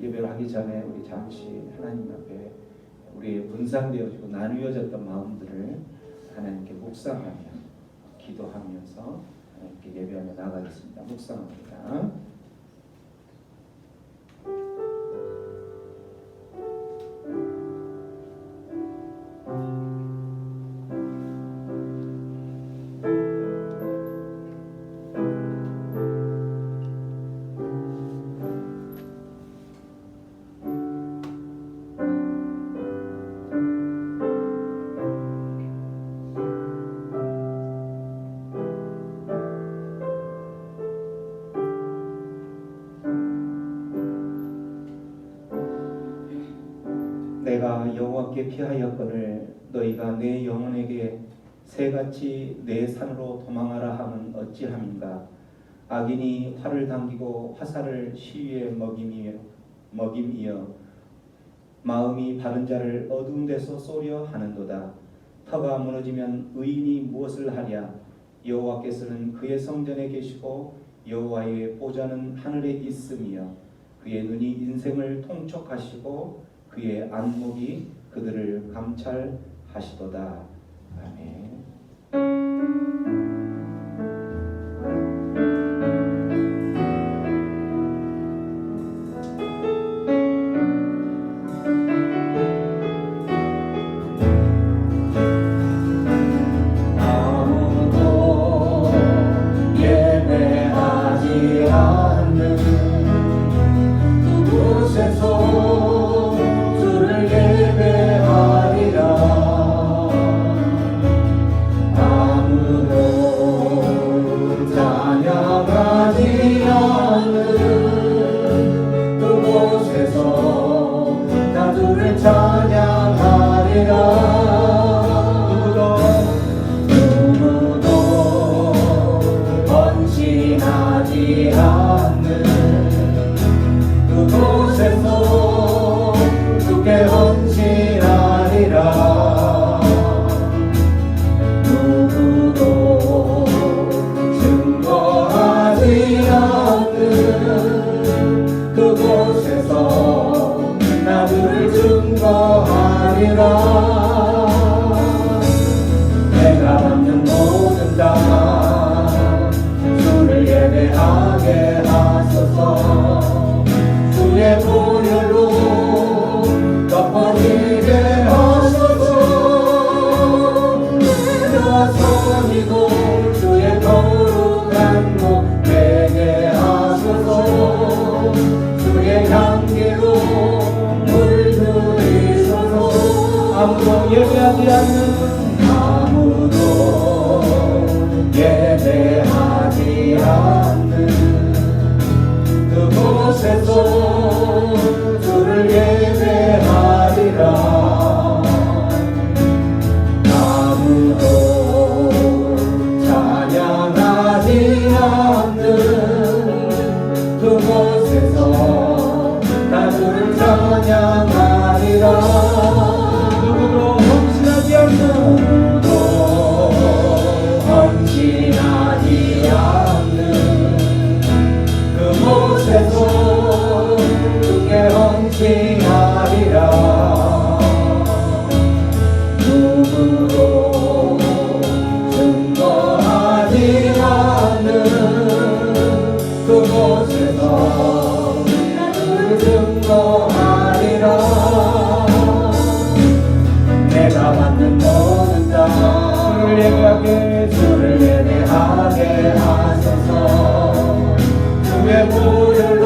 예배를 하기 전에 우리 잠시 하나님 앞에 우리의 분산되어지고 나누어졌던 마음들을 하나님께 묵상하며 기도하면서 하나님께 예배하며 나가겠습니다. 묵상합니다. 내가 여호와께 피하였거늘 너희가 내 영혼에게 새같이 내 산으로 도망하라 함은 어찌함인가. 악인이 활을 당기고 화살을 시위에 먹임이여 마음이 바른 자를 어두운 데서 쏘려 하는도다. 터가 무너지면 의인이 무엇을 하랴. 여호와께서는 그의 성전에 계시고 여호와의 보좌는 하늘에 있음이여 그의 눈이 인생을 통촉하시고 그의 안목이 그들을 감찰하시도다. 아멘. 아무도 예배하지 않는 그곳에서 찬양하리라. 누구도 헌신하지 않는 그곳에서 주께 헌신하리라. 누구도 증거하지 않는 그곳에서 나를 증거하리라. 내가 받는 모든 다 주를 예배하게 하소서. 주의 보혈로 덮어지게 하소서. 내가 선이고 주의 거룩한 목 되게 하소서. 주의 향기로 아무도 예배하지 않는 그곳에서 주를 예배하리라. 아무도 찬양하지 않는 그곳에서 나 주를 찬양하리라. 누구도 헌신하지 않는 그곳에서 주께 헌신하리라. 누구도 증거하지 않는 그곳에서 나를 증거하리라. 내가 받는 모든 땅 주를 예배하게 하소서. 주의 보혈로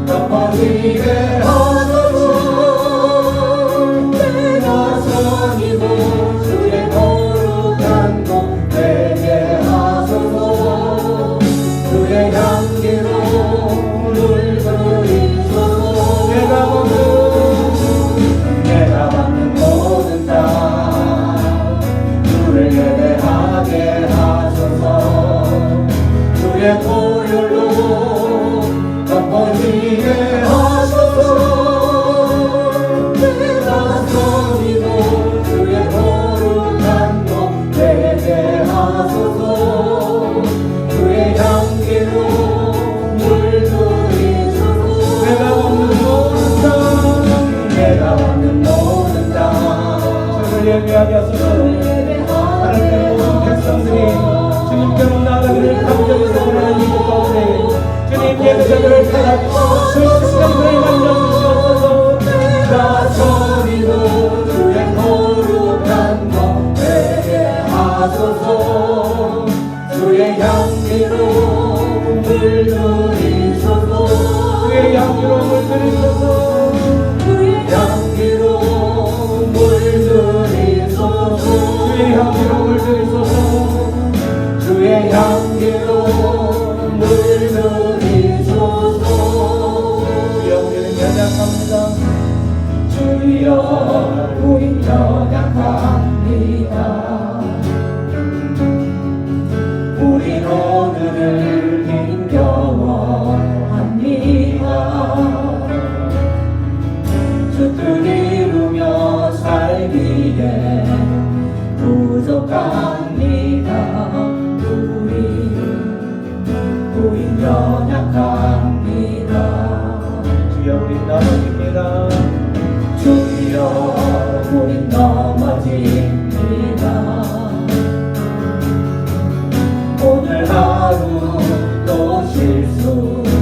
덮어지게 하소서. 내가 선이고 주의 거룩한 곳 되게 하소서. 주의 향기로 물 그리소서. 받고 그 시간을 만져주시옵소서. 내가 저리로 주의 거룩한 것 되게 하소서. 주의 향기로 물들이소서. 주의 향기로 물들이소서. 주의 향기로 물들이소서. 주의 향기로 물들이소서. 주의 향기로 물들이소서. 주여 우리는 연약합니다. 주여 우린 연약합니다. 우린 오늘을 힘겨워합니다. 주 뜻 이루며 살기에 부족합니다. 우린 연약합니다. 주여 우린 넘어집니다. 주여 우린 넘어집니다. 오늘 하루 또 실수합니다.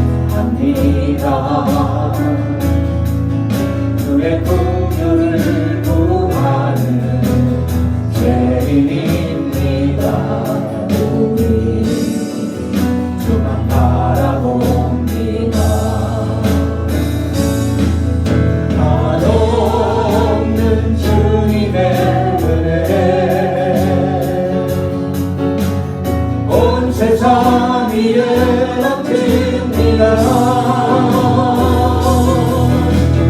주의 긍휼을 구하는 죄인입니다. 우리 주만 바라봅니다. 한없는 주님의 은혜 온 세상 위에 넘칩니다.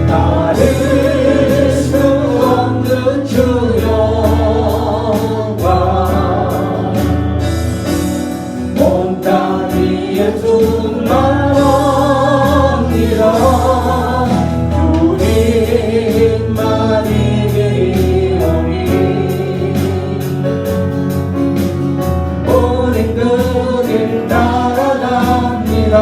다를 수 없는 주 영광 온 땅 위에 충만합니다. 주님만 이기오니 우린 그 길 따라갑니다.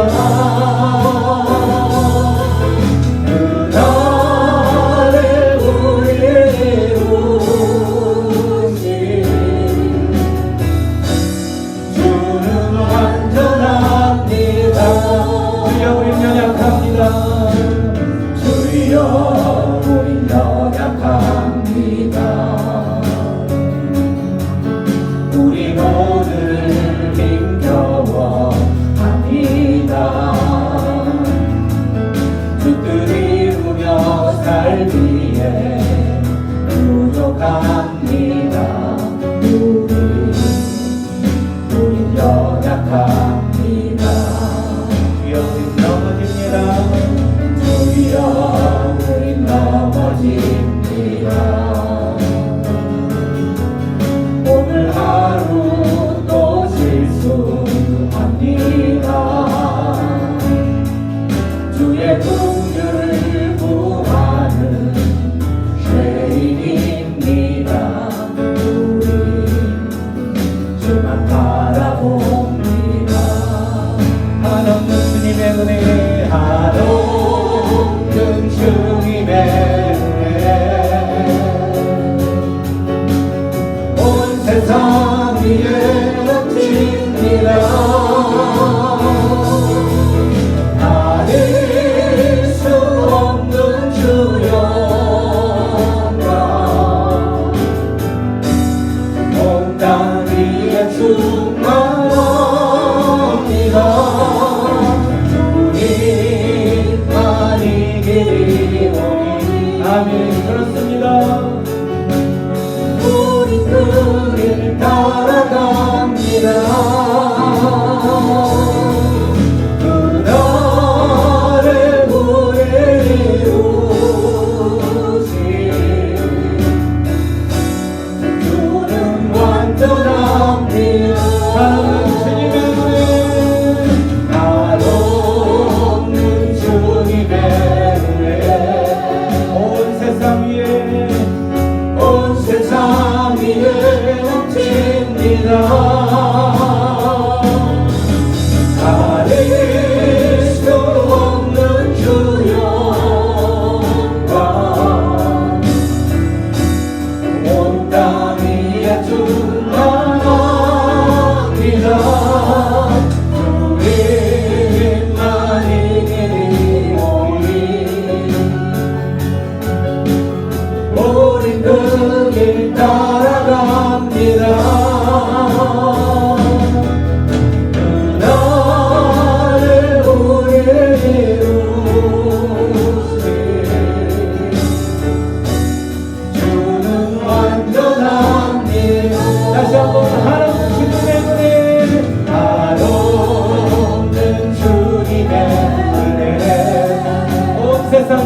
주여 우린 연약합니다. 우린 오늘 힘겨워합니다. 주 뜻 이루며 살기에 부족합니다. 우린 연약합니다. 주여 우린 넘어집니다. 주여 우린 넘어집니다. 오늘 하루 또 실수합니다. 주의 긍휼을 구하는 죄인입니다. 우리 주만 바라봅니다. 한없는 주님의 은혜 한없는 주님의 은혜 온 세상 위에 넘칩니다. 다를 수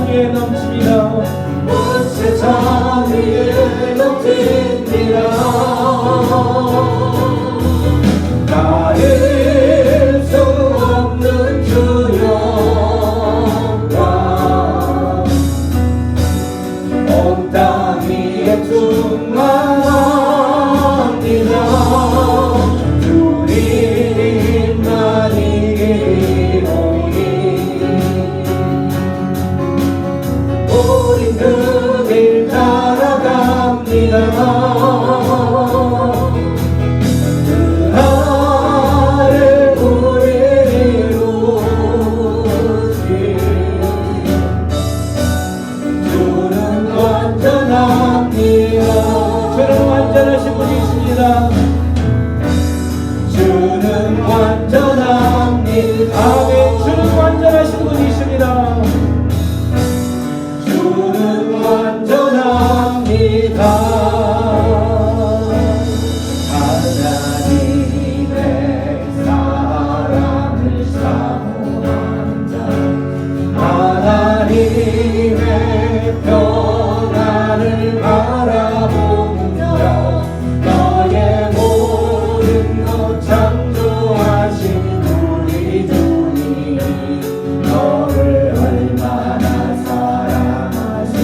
위에 넘칩니다. 온 세상 위에 넘칩니다. 가릴 수 없는 주여 온 땅 위에 충만합니다. 주님만이 기리오니 우린 그 길 따라갑니다. 그 하늘 우리를 이루시 주는 완전합니다. 주는 완전하신 분이 있습니다. 주는 완전합니다. 아멘. 주는 완전하신 분이 있습니다. 주는 완전합니다. 하나님의 사랑을 사모하는 자 하나님의 평안을 바라보는 자 너의 모든 것 창조하신 우리 주님이 너를 얼마나 사랑하시는지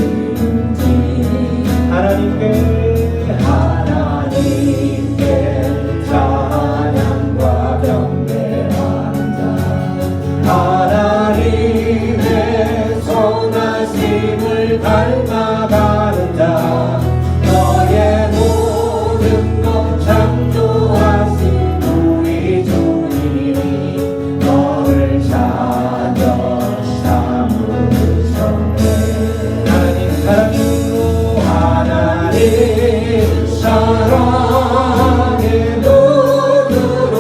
하나님께 찬양과 경배하는 자 하나님의 선하심을 닮아가는 자 너의 모든 것 창조하신 우리 주님이 너를 찾아 삼으셨네. 하나님 사랑으로 하나님 사랑의 눈으로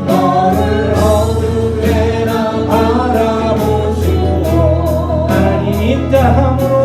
너를 어둡게나 바라보시고 하나님 인자함으로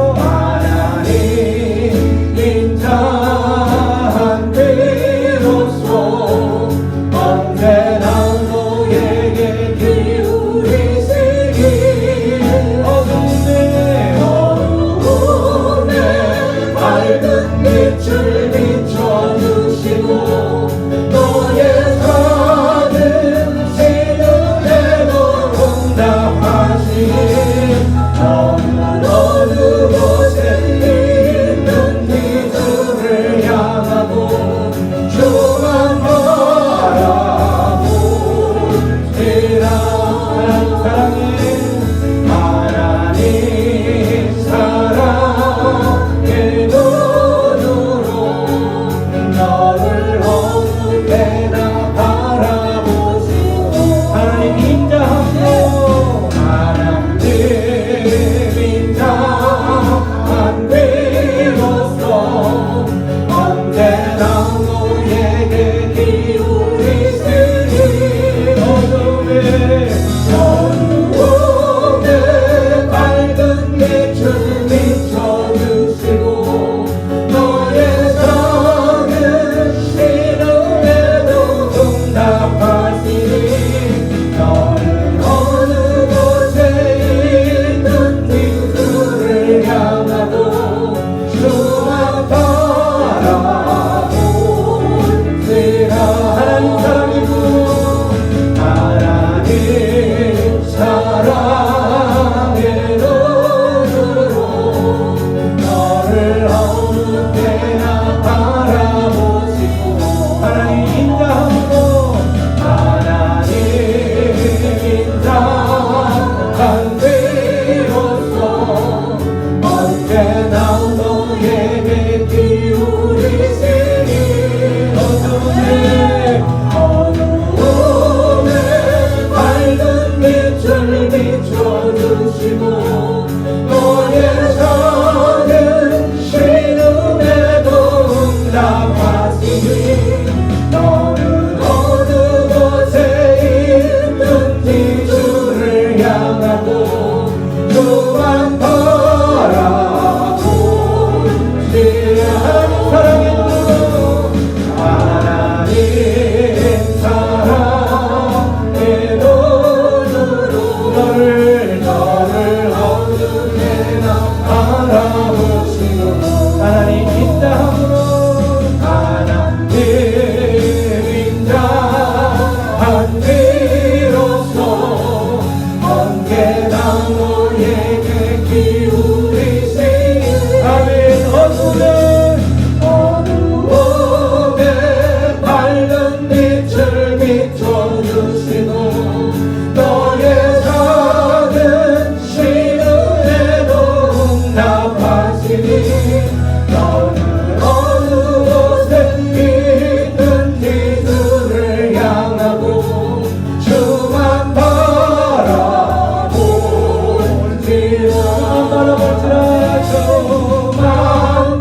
바라볼지라 저만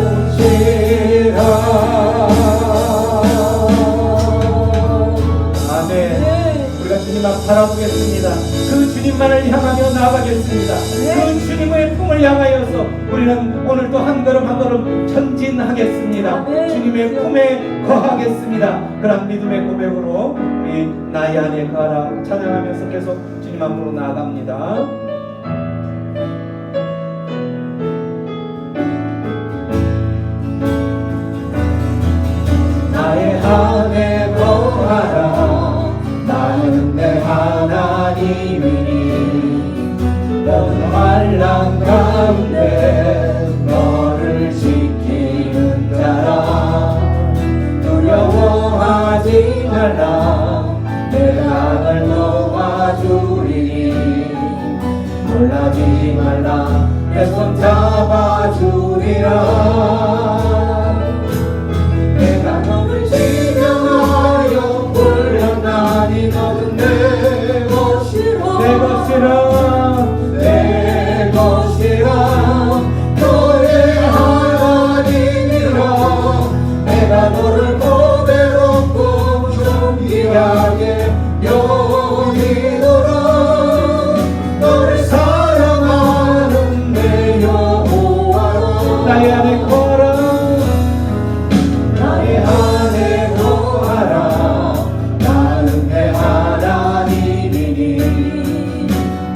바라보시라. 아멘. 우리가 주님 앞 바라보겠습니다. 그 주님만을 향하며 나아가겠습니다. 그 주님의 품을 향하여서 우리는 오늘 또 한 걸음 한 걸음 전진하겠습니다. 주님의 품에 거하겠습니다. 그런 믿음의 고백으로 우리 나의 안에 거하라 찬양하면서 계속 주님 앞으로 나아갑니다. 나의 안에 거하라. 나는 내 하나님이니 모든 환난 가운데 너를 지키는 자라. 두려워하지 말라. 내가 널 도와주리니 놀라지 말라. 내 손 잡아주리라. 내가 너를 지명하여 불렀나니 너는 내 것이라. 내 것이라 내 것이라. 너의 하나님이라. 내가 너를 고배롭고 존귀하게 여기노라. 너를 사랑하는 내 여호와라. 나의 안에 거하라 나의 안에 거하라. 나는 내 하나님이니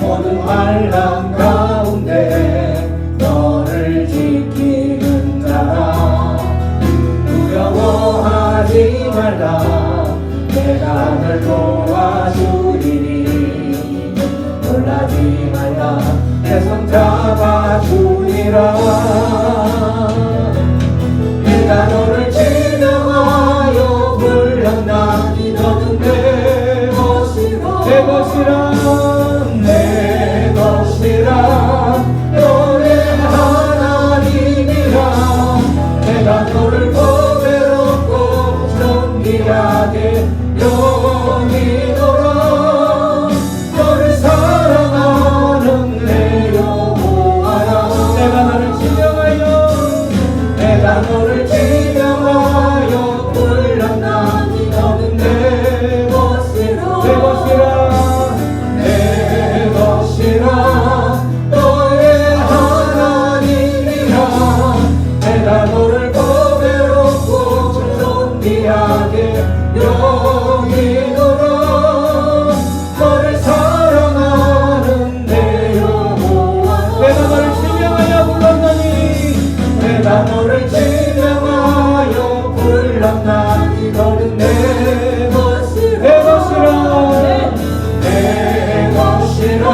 모든 환난 가운데 너를 지키는 자라. 두려워하지 말라. 내가 널 도와주리니 놀라지 말라. 내 손 잡아주리라. 내가 너를 지명하여 불렀나니 너는 내 것이라. 내 것이라 내 것이라. 너의 하나님이라. 내가 너를 고배롭고 존귀하게 여기노라. 너를 사랑하는 내 여호와라. 내가 너를 지명하여 내가 너를 지명하여 불렀나니 너는 내 것이라. 내 것이라 내 것이라. 너의 하나님이라. 내가 너를 고배롭고 존귀하게 여기노라. 너를 사랑하는 내 여호와라. 내가 너를 지명하여 불렀나니 내가 너를 지명하여 불렀나니 너는 내 것이라. 내 것이라 내 것이라.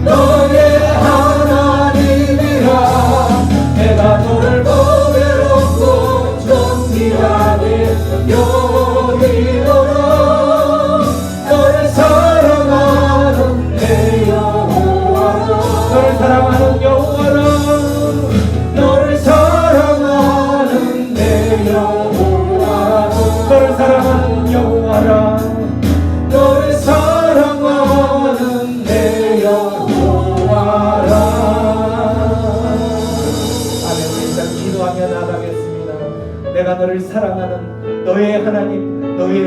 너의 하나님이라. 내가 너를 고배롭고 존귀하게 여기노라. 너를 사랑하는 내 여호와라. 너를 사랑하는 여호와라 너를 사랑하는 내 여호와라. 너를 사랑하는 여호와라 너를 사랑하는 내 여호와라. 아멘. 우리 일단 기도하며 나가겠습니다. 내가 너를 사랑하는 너의 하나님 너의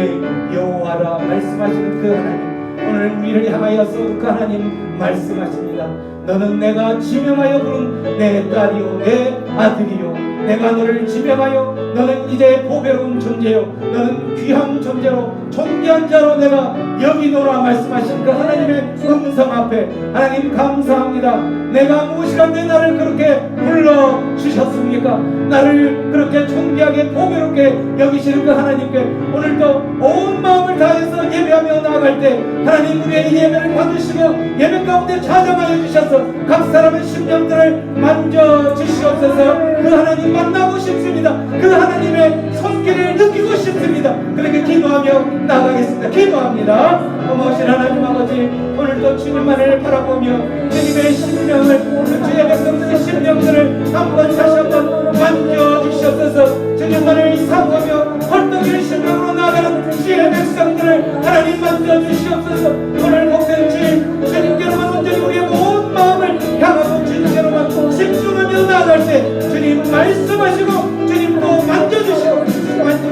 여호와라 말씀하시는 그 하나님 오늘 우리를 향하여서 그 하나님 말씀하십니다. 너는 내가 지명하여 부른 내 딸이요 내 아들이요 내가 너를 지명하여 너는 이제 보배로운 존재요 너는 귀한 존재로 존귀한 자로 내가 여기노라 말씀하신 그 하나님의 음성 앞에 하나님 감사합니다. 내가 무엇이란데 나를 그렇게 불러주셨습니까? 나를 그렇게 존귀하게 보배롭게 여기시는 그 하나님께 오늘도 온 마음을 다해서 예배하며 나아갈 때 하나님 우리의 예배를 받으시고 예배 가운데 찾아하여 주셔서 각 사람의 심령들을 만져주시옵소서. 그 하나님 만나고 싶습니다. 그 하나님의 손길을 느끼고 싶습니다. 그렇게 기도하며 나아가겠습니다. 기도합니다. 고마우신 하나님 아버지 오늘도 주님만을 바라보며 주님의 심령을 그 주의 백성들의 심령들을 한번 다시 한번 만져주시옵소서. 주님만을 사모하며 헐떡이는 심령으로 나아가는 주의 백성 백성들을 하나님 만져주시옵소서. 오늘 목요일 주님께로만 온전히 우리의 온 마음을 향하고 주님께로만 집중하며 나아갈 때 주님 말씀하시고 주님 또 만져주시고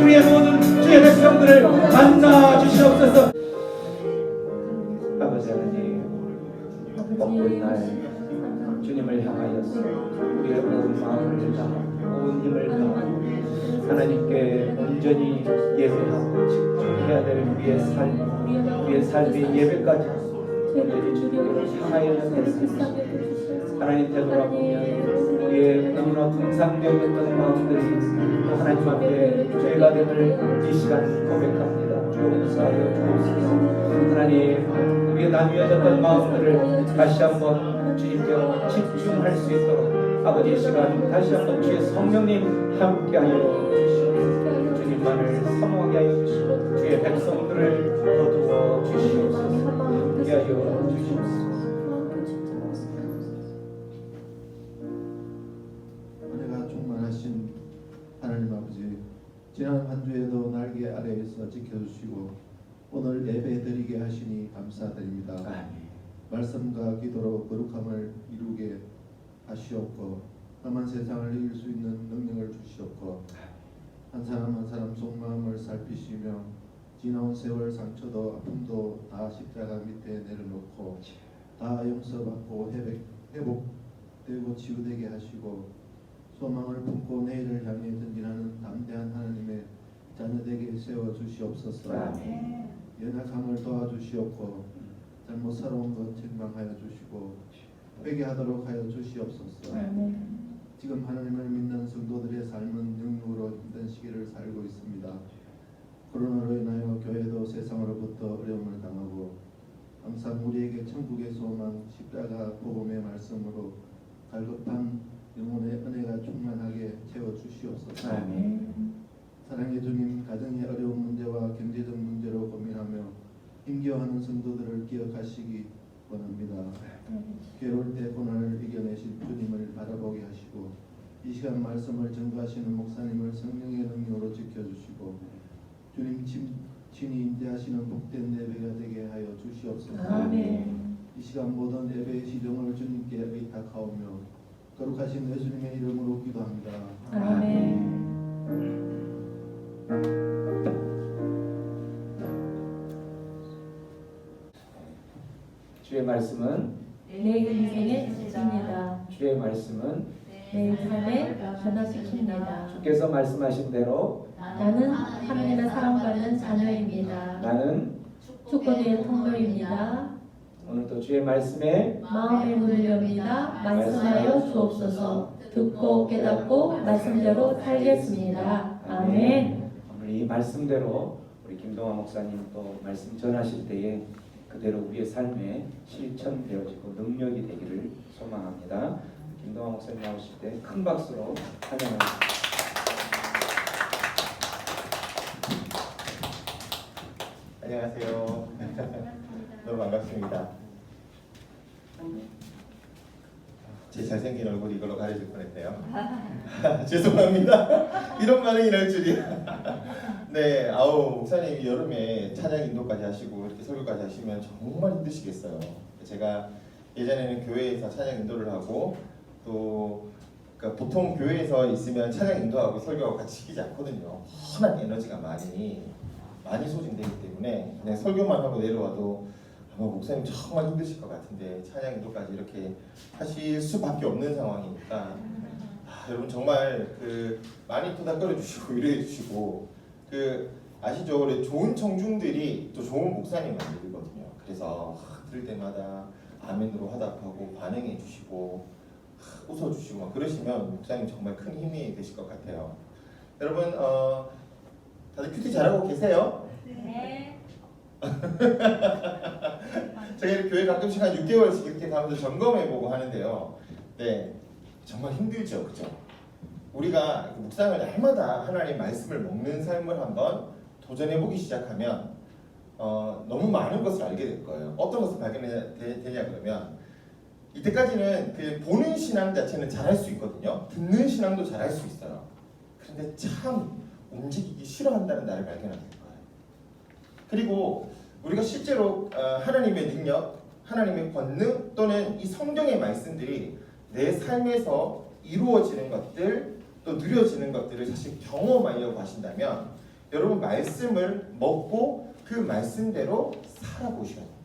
우리의 모든 주의 백성들을 만나 주시옵소서. 아버지 하나님, 먹을 날 주님을 향하여서 우리의 온 마음을 다하고 온 힘을 다하고 하나님께 온전히 예배하고 집중해야 될 우리의 삶이 예배까지 온전히 주님께로 향하여 했습니다. 하나님 되돌아보면 우리의 너무나 통상되었던 마음들이 또 하나님 앞에 죄가 됨을 이 시간 고백합니다. 용서하여 주옵소서. 하나님, 우리의 나뉘어졌던 마음들을 다시 한번 주님께 집중할 수 있도록 아버지 이 시간 다시 한번 주의 성령님 함께하여 주시옵소서. 주님만을 사모하게 하여 주시고 주의 백성들을 거두어 주시옵소서. 함께하여 주시옵소서. 은혜가 충만하신 하나님 아버지, 지난 한 주에도 날개 아래에서 지켜주시고 오늘 예배 드리게 하시니 감사드립니다. 아멘. 말씀과 기도로 거룩함을 이루게 하시옵고 험한 세상을 이길 수 있는 능력을 주시옵고 한 사람 한 사람 속마음을 살피시며 지나온 세월 상처도 아픔도 다 십자가 밑에 내려놓고 다 용서받고 회복되고 치유되게 하시고 소망을 품고 내일을 향해 전진하는 담대한 하나님의 자녀되게 세워주시옵소서. 아멘. 연약함을 도와주시옵고 잘못 살아온 것 책망하여 주시고 회개하도록 하여 주시옵소서. 지금 하나님을 믿는 성도들의 삶은 영육으로 힘든 시기를 살고 있습니다. 코로나로 인하여 교회도 세상으로부터 어려움을 당하고 항상 우리에게 천국의 소망 십자가 복음의 말씀으로 갈급한 영혼의 은혜가 충만하게 채워주시옵소서. 아멘. 사랑의 주님, 가정의 어려운 문제와 경제적 문제로 고민하며 힘겨워하는 성도들을 기억하시기 원합니다. 괴로울 때 고난을 이겨내신 주님을 바라보게 하시고 이 시간 말씀을 전도하시는 목사님을 성령의 능력으로 지켜주시고 주님 친히 임재하시는 복된 예배가 되게 하여 주시옵소서. 아멘. 이 시간 모든 예배의 시종을 주님께 의탁하오며 거룩하신 예수님의 이름으로 기도합니다. 아멘. 주의 말씀은 내 인생의 지지입니다. 주의 말씀은 내 삶을 변화시킵니다. 주께서 말씀하신 대로 나는 하나님의 사랑받는 자녀입니다. 나는 축복의 통로입니다. 오늘도 주의 말씀에 마음의 문을 엽니다. 말씀하여 주옵소서. 듣고 깨닫고 말씀대로 살겠습니다. 아멘. 오늘 이 말씀대로 우리 김동환 목사님 또 말씀 전하실 때에 그대로 우리의 삶에 실천되어지고 능력이 되기를 소망합니다. 김동환 목사님 나오실 때 큰 박수로 환영합니다. 안녕하세요. 너무 반갑습니다. 제 잘생긴 얼굴 이걸로 가려질 뻔했네요. 죄송합니다. 이런 반응이 날 줄이야. 네, 아우 목사님이 여름에 찬양 인도까지 하시고 이렇게 설교까지 하시면 정말 힘드시겠어요. 제가 예전에는 교회에서 찬양 인도를 하고 또 그러니까 보통 교회에서 있으면 찬양 인도하고 설교하고 같이 시키지 않거든요. 워낙 에너지가 많이 소진되기 때문에 그냥 설교만 하고 내려와도 아마 목사님 정말 힘드실 것 같은데 찬양 인도까지 이렇게 하실 수밖에 없는 상황이니까 여러분 정말 많이 토닥거려 주시고 위로해 주시고 아시죠? 우리 좋은 청중들이 또 좋은 목사님 만들거든요. 그래서 들을 때마다 아멘으로 화답하고 반응해 주시고 웃어주시고 막 그러시면 목사님 정말 큰 힘이 되실 것 같아요. 여러분 다들 큐티 잘하고 계세요? 네. 제가 이렇게 교회 가끔씩 한 6개월씩 이렇게 가면서 점검해보고 하는데요. 네, 정말 힘들죠, 그죠? 우리가 묵상을 날마다 하나님 말씀을 먹는 삶을 한번 도전해보기 시작하면 너무 많은 것을 알게 될 거예요. 어떤 것을 발견되냐 그러면 이때까지는 그 보는 신앙 자체는 잘할 수 있거든요. 듣는 신앙도 잘할 수 있어요. 그런데 참 움직이기 싫어한다는 나를 발견하게 될 거예요. 그리고 우리가 실제로 하나님의 능력, 하나님의 권능 또는 이 성경의 말씀들이 내 삶에서 이루어지는 것들 또 누려지는 것들을 사실 경험하려고 하신다면 여러분 말씀을 먹고 그 말씀대로 살아보셔야 됩니다.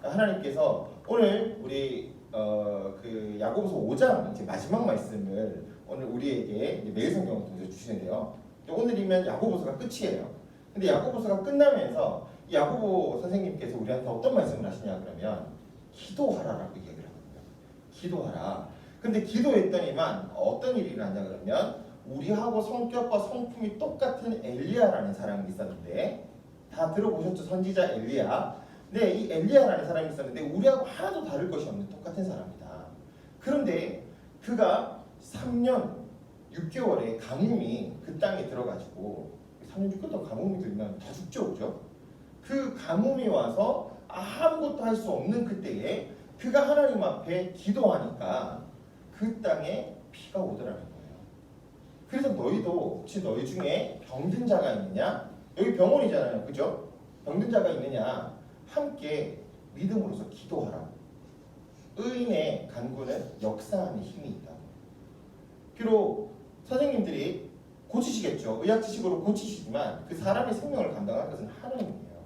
하나님께서 오늘 우리 그 야고보서 5장 이제 마지막 말씀을 오늘 우리에게 이제 매일 성경을 통해서 주시는데요. 오늘이면 야고보서가 끝이에요. 근데 야고보서가 끝나면서 이 야고보 선생님께서 우리한테 어떤 말씀을 하시냐 그러면 기도하라라고 얘기를 하거든요. 기도하라. 근데 기도했더니만 어떤 일이 일어났냐 그러면 우리하고 성격과 성품이 똑같은 엘리야라는 사람이 있었는데 다 들어보셨죠? 선지자 엘리야. 네, 이 엘리야라는 사람이 있었는데 우리하고 하나도 다를 것이 없는 똑같은 사람이다. 그런데 그가 3년 6개월의 가뭄이 그 땅에 들어가지고 3년 6개월 동안 가뭄이 들면 다 죽죠, 그죠? 그 가뭄이 와서 아무것도 할 수 없는 그때에 그가 하나님 앞에 기도하니까 그 땅에 비가 오더라는 거예요. 그래서 너희도 혹시 너희 중에 병든 자가 있느냐? 여기 병원이잖아요, 그죠? 병든 자가 있느냐? 함께 믿음으로써 기도하라. 의인의 간구는 역사하는 힘이 있다. 비록 선생님들이 고치시겠죠. 의학 지식으로 고치시지만 그 사람의 생명을 감당하는 것은 하나님이에요.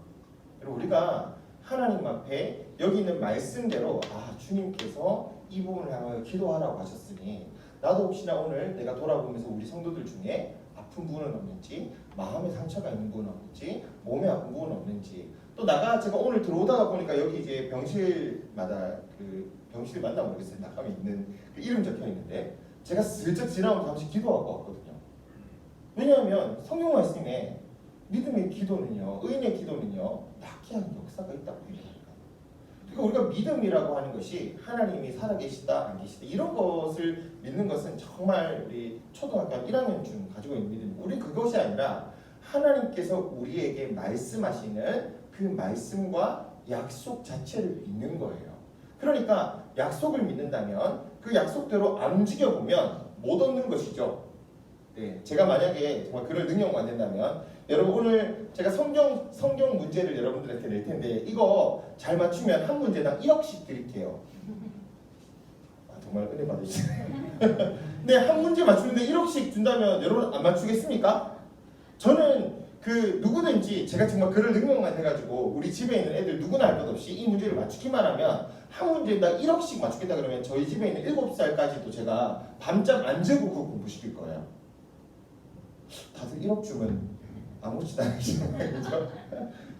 그리고 우리가 하나님 앞에 여기 있는 말씀대로 주님께서 이 부분을 향하여 기도하라고 하셨으니 나도 혹시나 오늘 내가 돌아보면서 우리 성도들 중에 아픈 부분은 없는지, 마음에 상처가 있는 부분은 없는지, 몸에 아픈 부분은 없는지, 또 제가 오늘 들어오다가 보니까 여기 이제 병실마다 그 병실 맞나 모르겠어요. 나가면 있는 그 이름 적혀 있는데 제가 슬쩍 지나오면서 잠시 기도하고 왔거든요. 왜냐하면 성경 말씀에 믿음의 기도는요, 의인의 기도는요, 낫게 하는 역사가 있다고 얘기합니다. 그러니까 우리가 믿음이라고 하는 것이 하나님이 살아계시다 안 계시다 이런 것을 믿는 것은 정말 우리 초등학교 한 1학년쯤 가지고 있는 믿음. 우리 그것이 아니라 하나님께서 우리에게 말씀하시는 그 말씀과 약속 자체를 믿는 거예요. 그러니까 약속을 믿는다면 그 약속대로 안 움직여보면 못 얻는 것이죠. 네, 제가 만약에 정말 그럴 능력만 된다면 여러분 오늘 제가 성경 문제를 여러분들한테 낼 텐데 이거 잘 맞추면 한 문제당 1억씩 드릴게요. 정말 은혜 받으시네. 근데 한 문제 맞추는데 1억씩 준다면 여러분 안 맞추겠습니까? 저는 그 누구든지 제가 정말 그럴 능력만 해가지고 우리 집에 있는 애들 누구나 할 것 없이 이 문제를 맞추기만 하면 한 문제당 1억씩 맞추겠다 그러면 저희 집에 있는 7살까지도 제가 밤잠 안 자고 그거 공부시킬 거예요. 다들 1억 주면 아무렇지도 않으시잖아요. 그죠?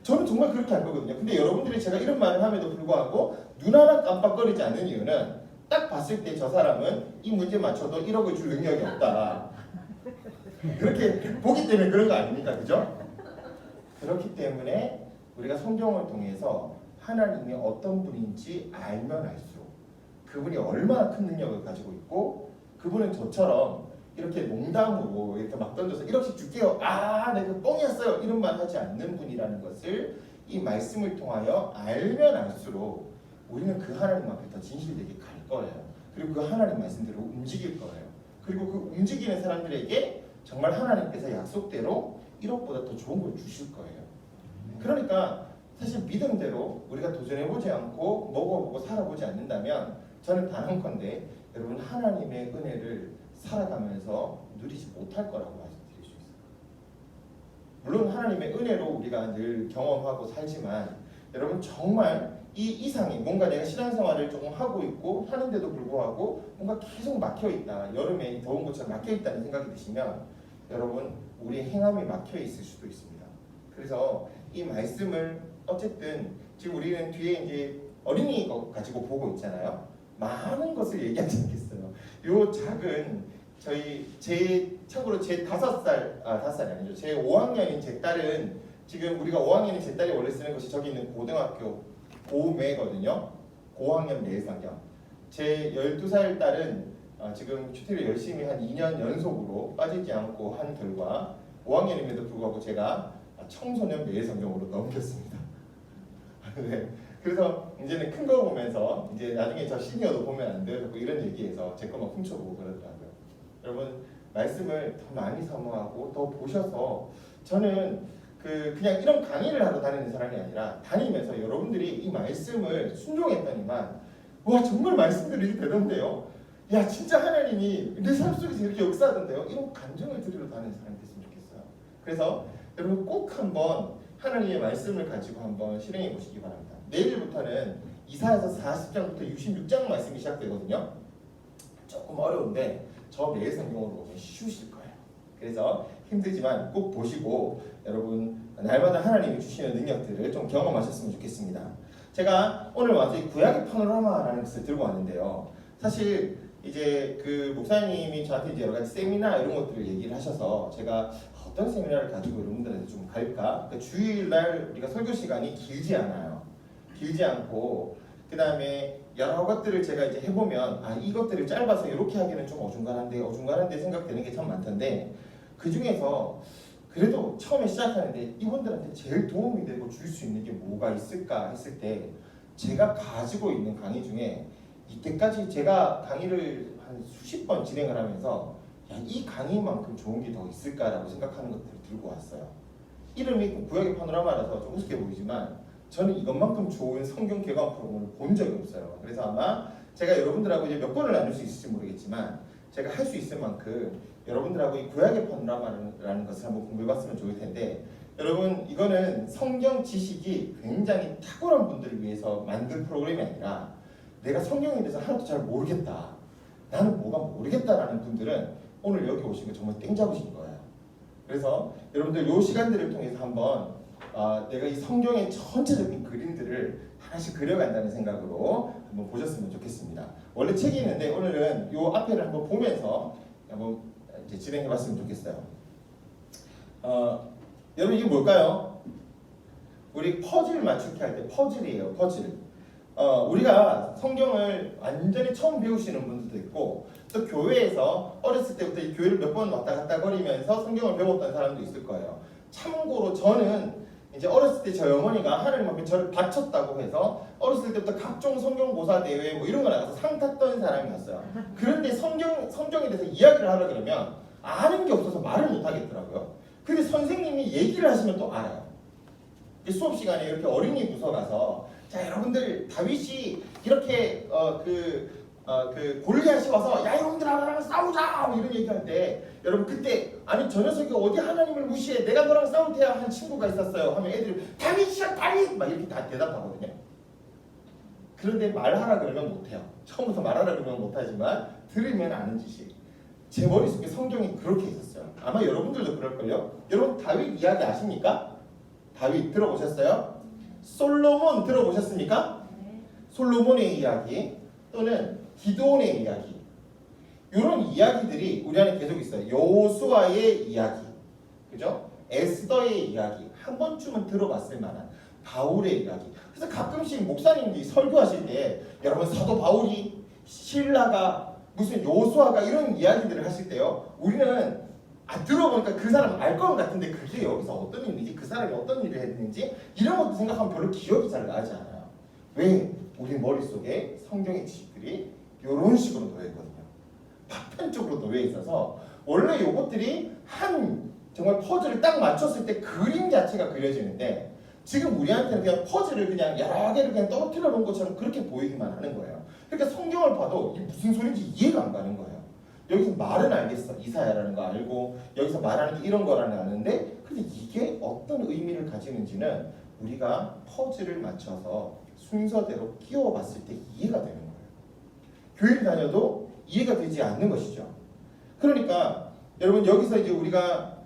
저는 정말 그렇게 할 거거든요. 근데 여러분들이 제가 이런 말을 함에도 불구하고 눈 하나 깜빡거리지 않는 이유는 딱 봤을 때 저 사람은 이 문제 맞춰도 1억을 줄 능력이 없다. 그렇게 보기 때문에 그런 거 아닙니까? 그죠? 그렇기 때문에 우리가 성경을 통해서 하나님이 어떤 분인지 알면 알수록 그분이 얼마나 큰 능력을 가지고 있고 그분은 저처럼 이렇게 농담으로 이렇게 막 던져서 1억씩 줄게요. 내가 뻥이었어요. 이런 말 하지 않는 분이라는 것을 이 말씀을 통하여 알면 알수록 우리는 그 하나님 앞에 더 진실되게 갈 거예요. 그리고 그 하나님 말씀대로 움직일 거예요. 그리고 그 움직이는 사람들에게 정말 하나님께서 약속대로 1억보다 더 좋은 걸 주실 거예요. 그러니까 사실 믿음대로 우리가 도전해보지 않고 먹어보고 살아보지 않는다면 저는 단언컨대 여러분 하나님의 은혜를 살아가면서 누리지 못할 거라고 말씀드릴 수 있어요. 물론 하나님의 은혜로 우리가 늘 경험하고 살지만 여러분 정말 이 이상이 뭔가 내가 신앙생활을 조금 하고 있고 하는데도 불구하고 뭔가 계속 막혀있다. 여름에 더운 것처럼 막혀있다는 생각이 드시면 여러분 우리의 행함이 막혀있을 수도 있습니다. 그래서 이 말씀을 어쨌든 지금 우리는 뒤에 이제 어린이 거 가지고 보고 있잖아요. 많은 것을 얘기하지 않겠어요. 요 작은 참고로 제 5살이 아니죠. 제 5학년인 제 딸은 지금 우리가 5학년인 제 딸이 원래 쓰는 것이 저기 있는 고등학교 고매거든요. 고학년 매성경. 제 12살 딸은 지금 큐티를 열심히 한 2년 연속으로 빠지지 않고 한 결과 5학년임에도 불구하고 제가 청소년 매성경으로 넘겼습니다. 네. 그래서 이제는 큰 거 보면서 이제 나중에 저 시니어도 보면 안 돼요. 자꾸 이런 얘기해서 제 것만 훔쳐보고 그러더라고요. 여러분 말씀을 더 많이 사모하고 더 보셔서 저는 그냥 이런 강의를 하러 다니는 사람이 아니라 다니면서 여러분들이 이 말씀을 순종했더니만 와 정말 말씀대로 이렇게 되던데요. 야 진짜 하나님이 내 삶 속에서 이렇게 역사하던데요. 이런 감정을 들으러 다니는 사람이 됐으면 좋겠어요. 그래서 여러분 꼭 한번 하나님의 말씀을 가지고 한번 실행해 보시기 바랍니다. 내일부터는 이사야서 40장부터 66장 말씀이 시작되거든요. 조금 어려운데 저 매일 성경으로 보면 쉬우실 거예요. 그래서 힘들지만 꼭 보시고 여러분 날마다 하나님이 주시는 능력들을 좀 경험하셨으면 좋겠습니다. 제가 오늘 와서 이 구약의 파노라마라는 것을 들고 왔는데요. 사실 이제 그 목사님이 저한테 이제 여러 가지 세미나 이런 것들을 얘기를 하셔서 제가 어떤 세미나를 가지고 여러분들한테 좀 갈까? 그러니까 주일날 우리가 설교 시간이 길지 않아요. 길지 않고 그 다음에 여러 것들을 제가 이제 해보면 아 이것들을 짧아서 이렇게 하기는 좀 어중간한데 생각되는 게 참 많던데 그 중에서 그래도 처음에 시작하는데 이분들한테 제일 도움이 되고 줄 수 있는 게 뭐가 있을까 했을 때 제가 가지고 있는 강의 중에 이때까지 제가 강의를 한 수십 번 진행을 하면서 야, 이 강의만큼 좋은 게 더 있을까라고 생각하는 것들을 들고 왔어요. 이름이 구약의 파노라마라서 좀 우습게 보이지만 저는 이것만큼 좋은 성경 개관 프로그램을 본 적이 없어요. 그래서 아마 제가 여러분들하고 이제 몇 번을 나눌 수 있을지 모르겠지만 제가 할 수 있을 만큼 여러분들하고 이 구약의 파노라마라는 것을 한번 공부해봤으면 좋을 텐데 여러분 이거는 성경 지식이 굉장히 탁월한 분들을 위해서 만든 프로그램이 아니라 내가 성경에 대해서 하나도 잘 모르겠다 나는 뭐가 모르겠다라는 분들은 오늘 여기 오신 거 정말 땡 잡으신 거예요. 그래서 여러분들 이 시간들을 통해서 한번 내가 이 성경의 전체적인 그림들을 하나씩 그려간다는 생각으로 한번 보셨으면 좋겠습니다. 원래 책이 있는데 오늘은 이 앞에를 한번 보면서 한번 이제 진행해봤으면 좋겠어요. 여러분 이게 뭘까요? 우리 퍼즐 맞추기 할 때 퍼즐이에요. 퍼즐. 우리가 성경을 완전히 처음 배우시는 분들도 있고 또 교회에서 어렸을 때부터 이 교회를 몇 번 왔다 갔다 거리면서 성경을 배웠던 사람도 있을 거예요. 참고로 저는 이제 어렸을 때 저희 어머니가 하나님 앞에 저를 바쳤다고 해서 어렸을 때부터 각종 성경고사 대회 뭐 이런 거 나가서 상 탔던 사람이었어요. 그런데 성경에 대해서 이야기를 하려 그러면 아는 게 없어서 말을 못 하겠더라고요. 근데 선생님이 얘기를 하시면 또 알아요. 수업 시간에 이렇게 어린이 부서 가서 자 여러분들 다윗이 이렇게 골리앗이 와서 야 여러분들 나랑 싸우자 뭐 이런 얘기할 때 여러분 그때 아니 저 녀석이 어디 하나님을 무시해 내가 너랑 싸울 테야 한 친구가 있었어요 하면 애들이 다윗이야 다윗 막 이렇게 다 대답하거든요. 그런데 말하라 그러면 못해요. 처음부터 말하라 그러면 못하지만 들으면 아는 지식. 제 머릿속에 성경이 그렇게 있었어요. 아마 여러분들도 그럴걸요. 여러분 다윗 이야기 아십니까? 다윗 들어보셨어요? 솔로몬 들어보셨습니까? 솔로몬의 이야기 또는 기드온의 이야기 이런 이야기들이 우리 안에 계속 있어요. 여호수아의 이야기, 그죠? 에스더의 이야기 한 번쯤은 들어봤을 만한 바울의 이야기. 그래서 가끔씩 목사님들이 설교하실 때 여러분 사도 바울이 신라가 무슨 여호수아가 이런 이야기들을 하실 때요. 우리는 들어보니까 그 사람 알 것 같은데 그게 여기서 어떤 의미지? 그 사람이 어떤 일을 했는지 이런 것도 생각하면 별로 기억이 잘 나지 않아요. 왜? 우리 머릿속에 성경의 지식들이 이런 식으로 놓여 있거든요. 파편적으로 놓여 있어서 원래 이것들이 한 정말 퍼즐을 딱 맞췄을 때 그림 자체가 그려지는데 지금 우리한테는 그냥 퍼즐을 그냥 여러 개를 그냥 떨어뜨려 놓은 것처럼 그렇게 보이기만 하는 거예요. 그러니까 성경을 봐도 이게 무슨 소리인지 이해가 안 가는 거예요. 여기서 말은 알겠어. 이사야라는 거 알고 여기서 말하는 게 이런 거라는 아는데 근데 이게 어떤 의미를 가지는지는 우리가 퍼즐을 맞춰서 순서대로 끼워 봤을 때 이해가 되는 거예요. 교회를 다녀도 이해가 되지 않는 것이죠. 그러니까 여러분 여기서 이제 우리가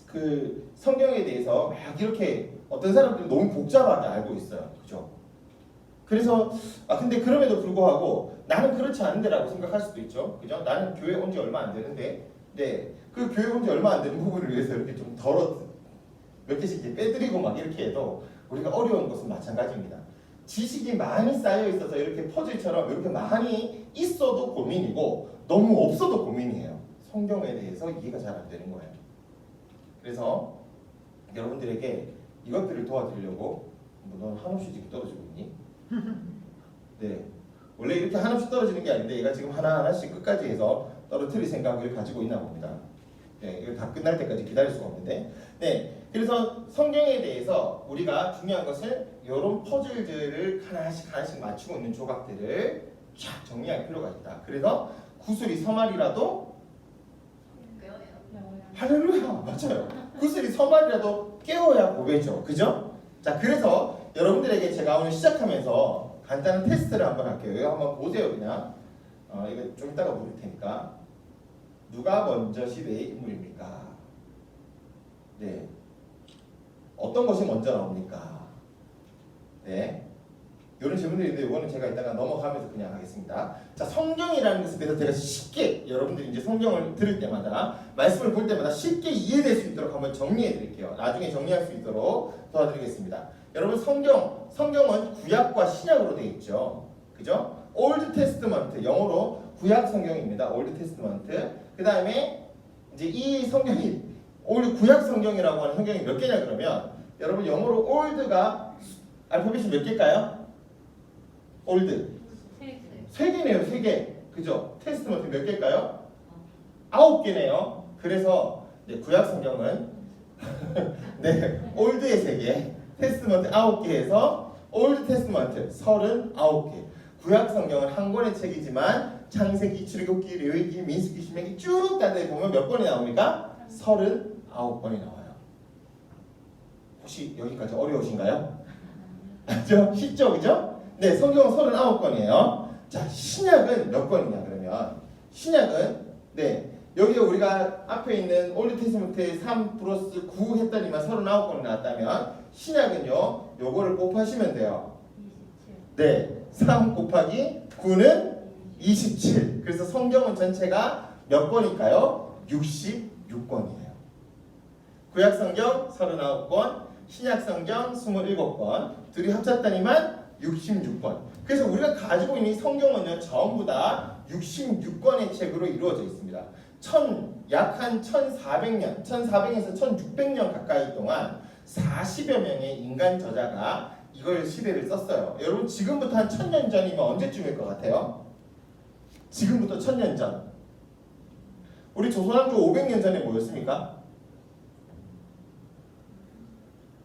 그 성경에 대해서 막 이렇게 어떤 사람들은 너무 복잡하게 알고 있어요. 그죠? 그래서 근데 그럼에도 불구하고 나는 그렇지 않은데라고 생각할 수도 있죠. 그죠? 나는 교회 온 지 얼마 안 되는데 그 교회 온 지 얼마 안 되는 부분을 위해서 이렇게 좀 몇 개씩 이렇게 빼드리고 막 이렇게 해도 우리가 어려운 것은 마찬가지입니다. 지식이 많이 쌓여 있어서 이렇게 퍼즐처럼 이렇게 많이 있어도 고민이고 너무 없어도 고민이에요. 성경에 대해서 이해가 잘 안 되는 거예요. 그래서 여러분들에게 이것들을 도와드리려고 넌 한없이 지금 떨어지고 있니? 네, 원래 이렇게 한없이 떨어지는 게 아닌데 얘가 지금 하나하나씩 끝까지 해서 떨어뜨릴 생각을 가지고 있나 봅니다. 네, 이거 다 끝날 때까지 기다릴 수가 없는데. 네, 그래서 성경에 대해서 우리가 중요한 것은 이런 퍼즐들을 하나씩 맞추고 있는 조각들을 쫙 정리할 필요가 있다. 그래서 구슬이 서말이라도 할렐루야, 맞아요. 구슬이 서말이라도 깨워야 보배죠. 그죠? 자, 그래서 여러분들에게 제가 오늘 시작하면서 간단한 테스트를 한번 할게요. 이거 한번 보세요. 그냥 이거 좀 이따가 보일 테니까. 누가 먼저 시대의 인물입니까? 네, 어떤 것이 먼저 나옵니까? 네, 이런 질문들이 있는데 이거는 제가 이따가 넘어가면서 그냥 하겠습니다. 자, 성경이라는 것에 대해서 제가 쉽게 여러분들이 이제 성경을 들을 때마다 말씀을 볼 때마다 쉽게 이해될 수 있도록 한번 정리해 드릴게요. 나중에 정리할 수 있도록 도와드리겠습니다. 여러분, 성경은 구약과 신약으로 되어 있죠. 그죠? 올드 테스트먼트, 영어로 구약 성경입니다. 올드 테스트먼트. 그 다음에 이제 이 성경이 구약 성경이라고 하는 성경이 몇 개냐 그러면 여러분, 영어로 올드가 알파벳이 몇 개일까요? 올드 3개네요. 3개. 그죠? 테스트먼트 몇 개일까요? 9개네요. 그래서 구약 성경은 네, 올드의 3개, 테스트먼트 9개에서 올드 테스트먼트 39개. 구약 성경은 한 권의 책이지만 창세기, 출애굽기, 레위기, 민수기, 신명기 쭉 다들 보면 몇 권이 나옵니까? 39권이 나와요. 혹시 여기까지 어려우신가요? 그죠? 쉽죠? 그죠? 네, 성경은 39권이에요. 자, 신약은 몇 권이냐 그러면 신약은 네, 여기 우리가 앞에 있는 올드 테스트먼트에 3 플러스 9 했더니만 39권이 나왔다면 신약은요, 요거를 곱하시면 돼요. 네, 3 곱하기 9는 27. 그래서 성경은 전체가 몇 권일까요? 66권이에요. 구약 성경 39권, 신약 성경 27권, 둘이 합쳤다니만 66권. 그래서 우리가 가지고 있는 성경은요, 전부 다 66권의 책으로 이루어져 있습니다. 약 한 1400년, 1400에서 1600년 가까이 동안 40여 명의 인간 저자가 이걸 시대를 썼어요. 여러분, 지금부터 한 1000년 전이면 언제쯤일 것 같아요? 지금부터 1000년 전. 우리 조선왕조 500년 전에 뭐였습니까?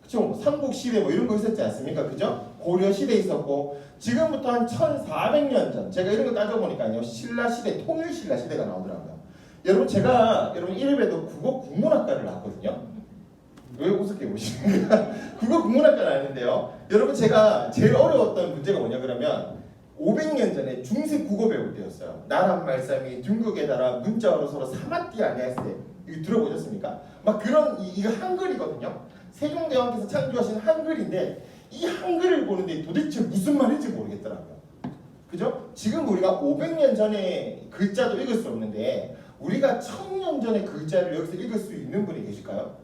그쵸? 삼국시대 뭐 이런 거 있었지 않습니까? 그죠? 고려시대 있었고, 지금부터 한 1400년 전, 제가 이런 거 따져보니까요, 신라시대, 통일신라시대가 나오더라고요. 여러분, 제가 여러분 1회에도 국어 국문학과를 나왔거든요. 왜 우습게 보시는가? 국어 국문학과 나왔는데요. 여러분, 제가 제일 어려웠던 문제가 뭐냐 그러면 500년 전에 중세 국어 배울 때였어요. 나란 말씀이 중국에 달아 문자로 서로 사마띠 아니었어요. 이거 들어보셨습니까? 막 그런 이거 한글이거든요. 세종대왕께서 창조하신 한글인데 이 한글을 보는데 도대체 무슨 말인지 모르겠더라고요. 그죠? 지금 우리가 500년 전에 글자도 읽을 수 없는데 우리가 1000년 전에 글자를 여기서 읽을 수 있는 분이 계실까요?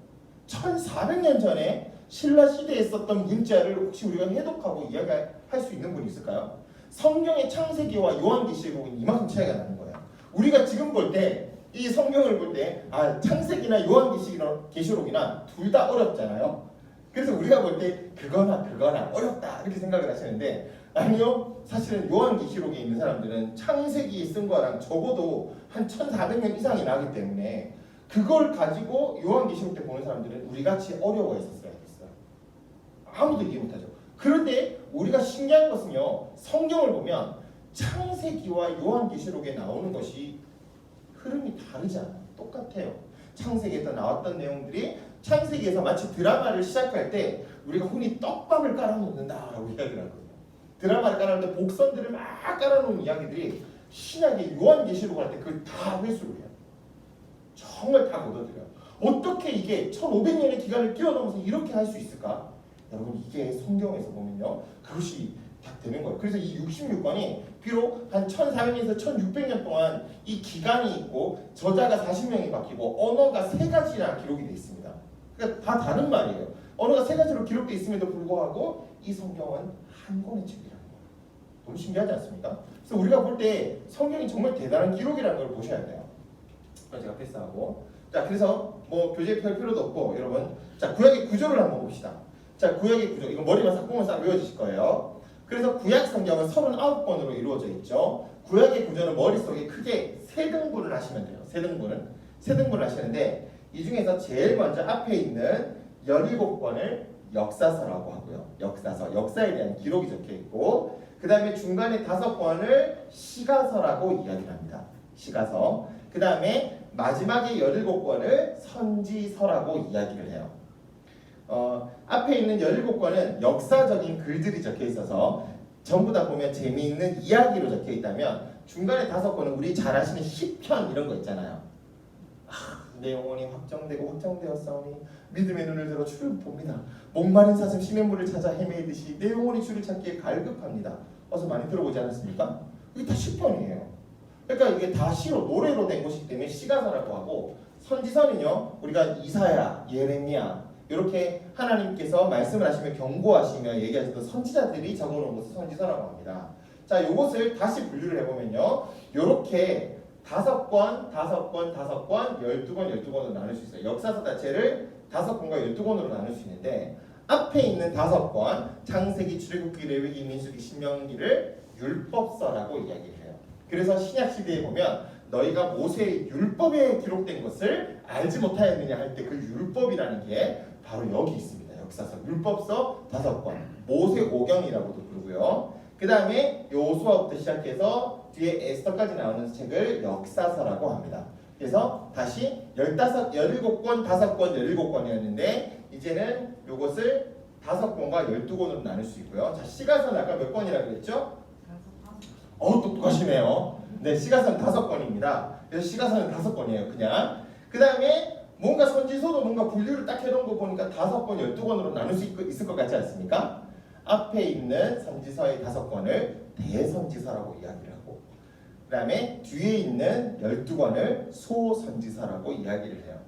1400년 전에 신라시대에 썼던 문자를 혹시 우리가 해독하고 이야기할 수 있는 분이 있을까요? 성경의 창세기와 요한계시록은 이만큼 차이가 나는 거예요. 우리가 지금 볼 때 이 성경을 볼 때 창세기나 요한계시록이나 둘 다 어렵잖아요. 그래서 우리가 볼 때 그거나 어렵다 이렇게 생각을 하시는데 아니요. 사실은 요한계시록에 있는 사람들은 창세기에 쓴 거랑 적어도 한 1400년 이상이 나기 때문에 그걸 가지고 요한계시록 때 보는 사람들은 우리같이 어려워했었어요. 아무도 이해 못하죠. 그런데 우리가 신기한 것은요, 성경을 보면 창세기와 요한계시록에 나오는 것이 흐름이 다르지 않아요. 똑같아요. 창세기에서 나왔던 내용들이 창세기에서 마치 드라마를 시작할 때 우리가 흔히 떡밥을 깔아놓는다라고 이야기를 하거든요. 드라마를 깔아놓는데 복선들을 막 깔아놓은 이야기들이 신약의 요한계시록을 할 때 그걸 다 회수를 해요. 정말 다 걷어들여요. 어떻게 이게 1500년의 기간을 뛰어넘어서 이렇게 할 수 있을까? 여러분, 이게 성경에서 보면요, 그것이 딱 되는 거예요. 그래서 이 66권이 비록 한 1400년에서 1600년 동안 이 기간이 있고 저자가 40명이 바뀌고 언어가 3가지나 기록이 되어 있습니다. 그러니까 다 다른 말이에요. 언어가 3가지로 기록되어 있음에도 불구하고 이 성경은 한 권의 책이라는 거예요. 너무 신기하지 않습니까? 그래서 우리가 볼 때 성경이 정말 대단한 기록이라는 걸 보셔야 돼요. 제가 패스하고, 자, 그래서 뭐 교재 펼 필요도 없고 여러분, 자, 구약의 구조를 한번 봅시다. 자, 구약의 구조, 이거 머리만 싹 보면 싹 외워지실 거예요. 그래서 구약 성경은 39권으로 이루어져 있죠. 구약의 구조는 머릿속에 크게 3등분을 하시면 돼요. 3등분을. 세 등분을 하시는데 이 중에서 제일 먼저 앞에 있는 17권을 역사서라고 하고요. 역사서, 역사에 대한 기록이 적혀 있고 그 다음에 중간에 5권을 시가서라고 이야기를 합니다. 시가서. 그 다음에 마지막에 17권을 선지서라고 이야기를 해요. 앞에 있는 17권은 역사적인 글들이 적혀 있어서 전부 다 보면 재미있는 이야기로 적혀 있다면 중간에 5권은 우리 잘 아시는 시편 이런 거 있잖아요. 내 영혼이 확정되고 확정되었사오니 믿음의 눈을 들어 주를 봅니다. 목마른 사슴 시냇물을 찾아 헤매이듯이 내 영혼이 주를 찾기에 갈급합니다. 어서 많이 들어보지 않았습니까? 이게 다 시편이에요. 그러니까 이게 다 시로 노래로 된 것이기 때문에 시가서라고 하고 선지서는요 우리가 이사야, 예레미야 이렇게 하나님께서 말씀을 하시며 경고하시며 얘기하셨던 선지자들이 적어놓은 것을 선지서라고 합니다. 자, 요것을 다시 분류를 해보면요 요렇게 5권, 12권으로 나눌 수 있어요. 역사서 자체를 5권과 12권으로 나눌 수 있는데 앞에 있는 5권 창세기, 출애굽기, 레위기, 민수기, 신명기를 율법서라고 이야기를 해요. 그래서 신약 시대에 보면 너희가 모세의 율법에 기록된 것을 알지 못하였느냐 할 때 그 율법이라는 게 바로 여기 있습니다. 역사서, 율법서 5권, 모세오경이라고도 부르고요. 그 다음에 요수아부터 시작해서 뒤에 에스더까지 나오는 책을 역사서라고 합니다. 그래서 다시 17권, 5권, 17권이었는데 이제는 요것을 5권과 12권으로 나눌 수 있고요. 자, 시가서는 아까 몇 권이라고 그랬죠? 똑똑하시네요. 네, 시가서는 5권입니다. 그래서 시가서는 5권이에요, 그냥. 그 다음에 뭔가 선지서도 뭔가 분류를 딱 해놓은 거 보니까 5권, 12권으로 나눌 수 있을 것 같지 않습니까? 앞에 있는 선지서의 5권을 대선지서라고 이야기를 하고 그 다음에 뒤에 있는 12권을 소선지서라고 이야기를 해요.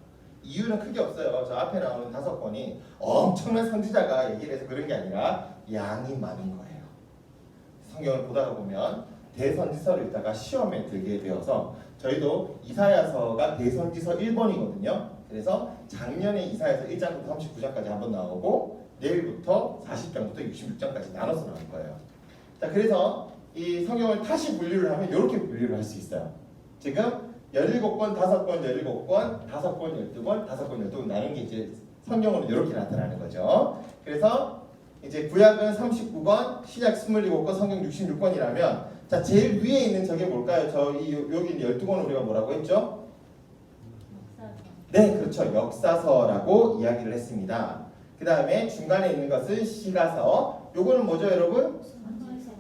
이유는 크게 없어요. 저 앞에 나오는 5권이 엄청난 선지자가 얘기를 해서 그런 게 아니라 양이 많은 거예요. 성경을 보다가 보면 대선지서를 읽다가 시험에 들게 되어서 저희도 이사야서가 대선지서 1번이거든요. 그래서 작년에 이사야서 1장부터 39장까지 한번 나오고 내일부터 40장부터 66장까지 나눠서 나올 거예요. 자, 그래서 이 성경을 다시 분류를 하면 이렇게 분류를 할 수 있어요. 지금 17권, 5권, 17권, 5권, 12권, 5권, 12권 나눈 게 이제 성경으로 이렇게 나타나는 거죠. 그래서 이제 구약은 39권, 신약 27권, 성경 66권이라면 자, 제일 위에 있는 저게 뭘까요? 여기 12권을 우리가 뭐라고 했죠? 네, 그렇죠. 역사서라고 이야기를 했습니다. 그 다음에 중간에 있는 것은 시가서. 요거는 뭐죠, 여러분?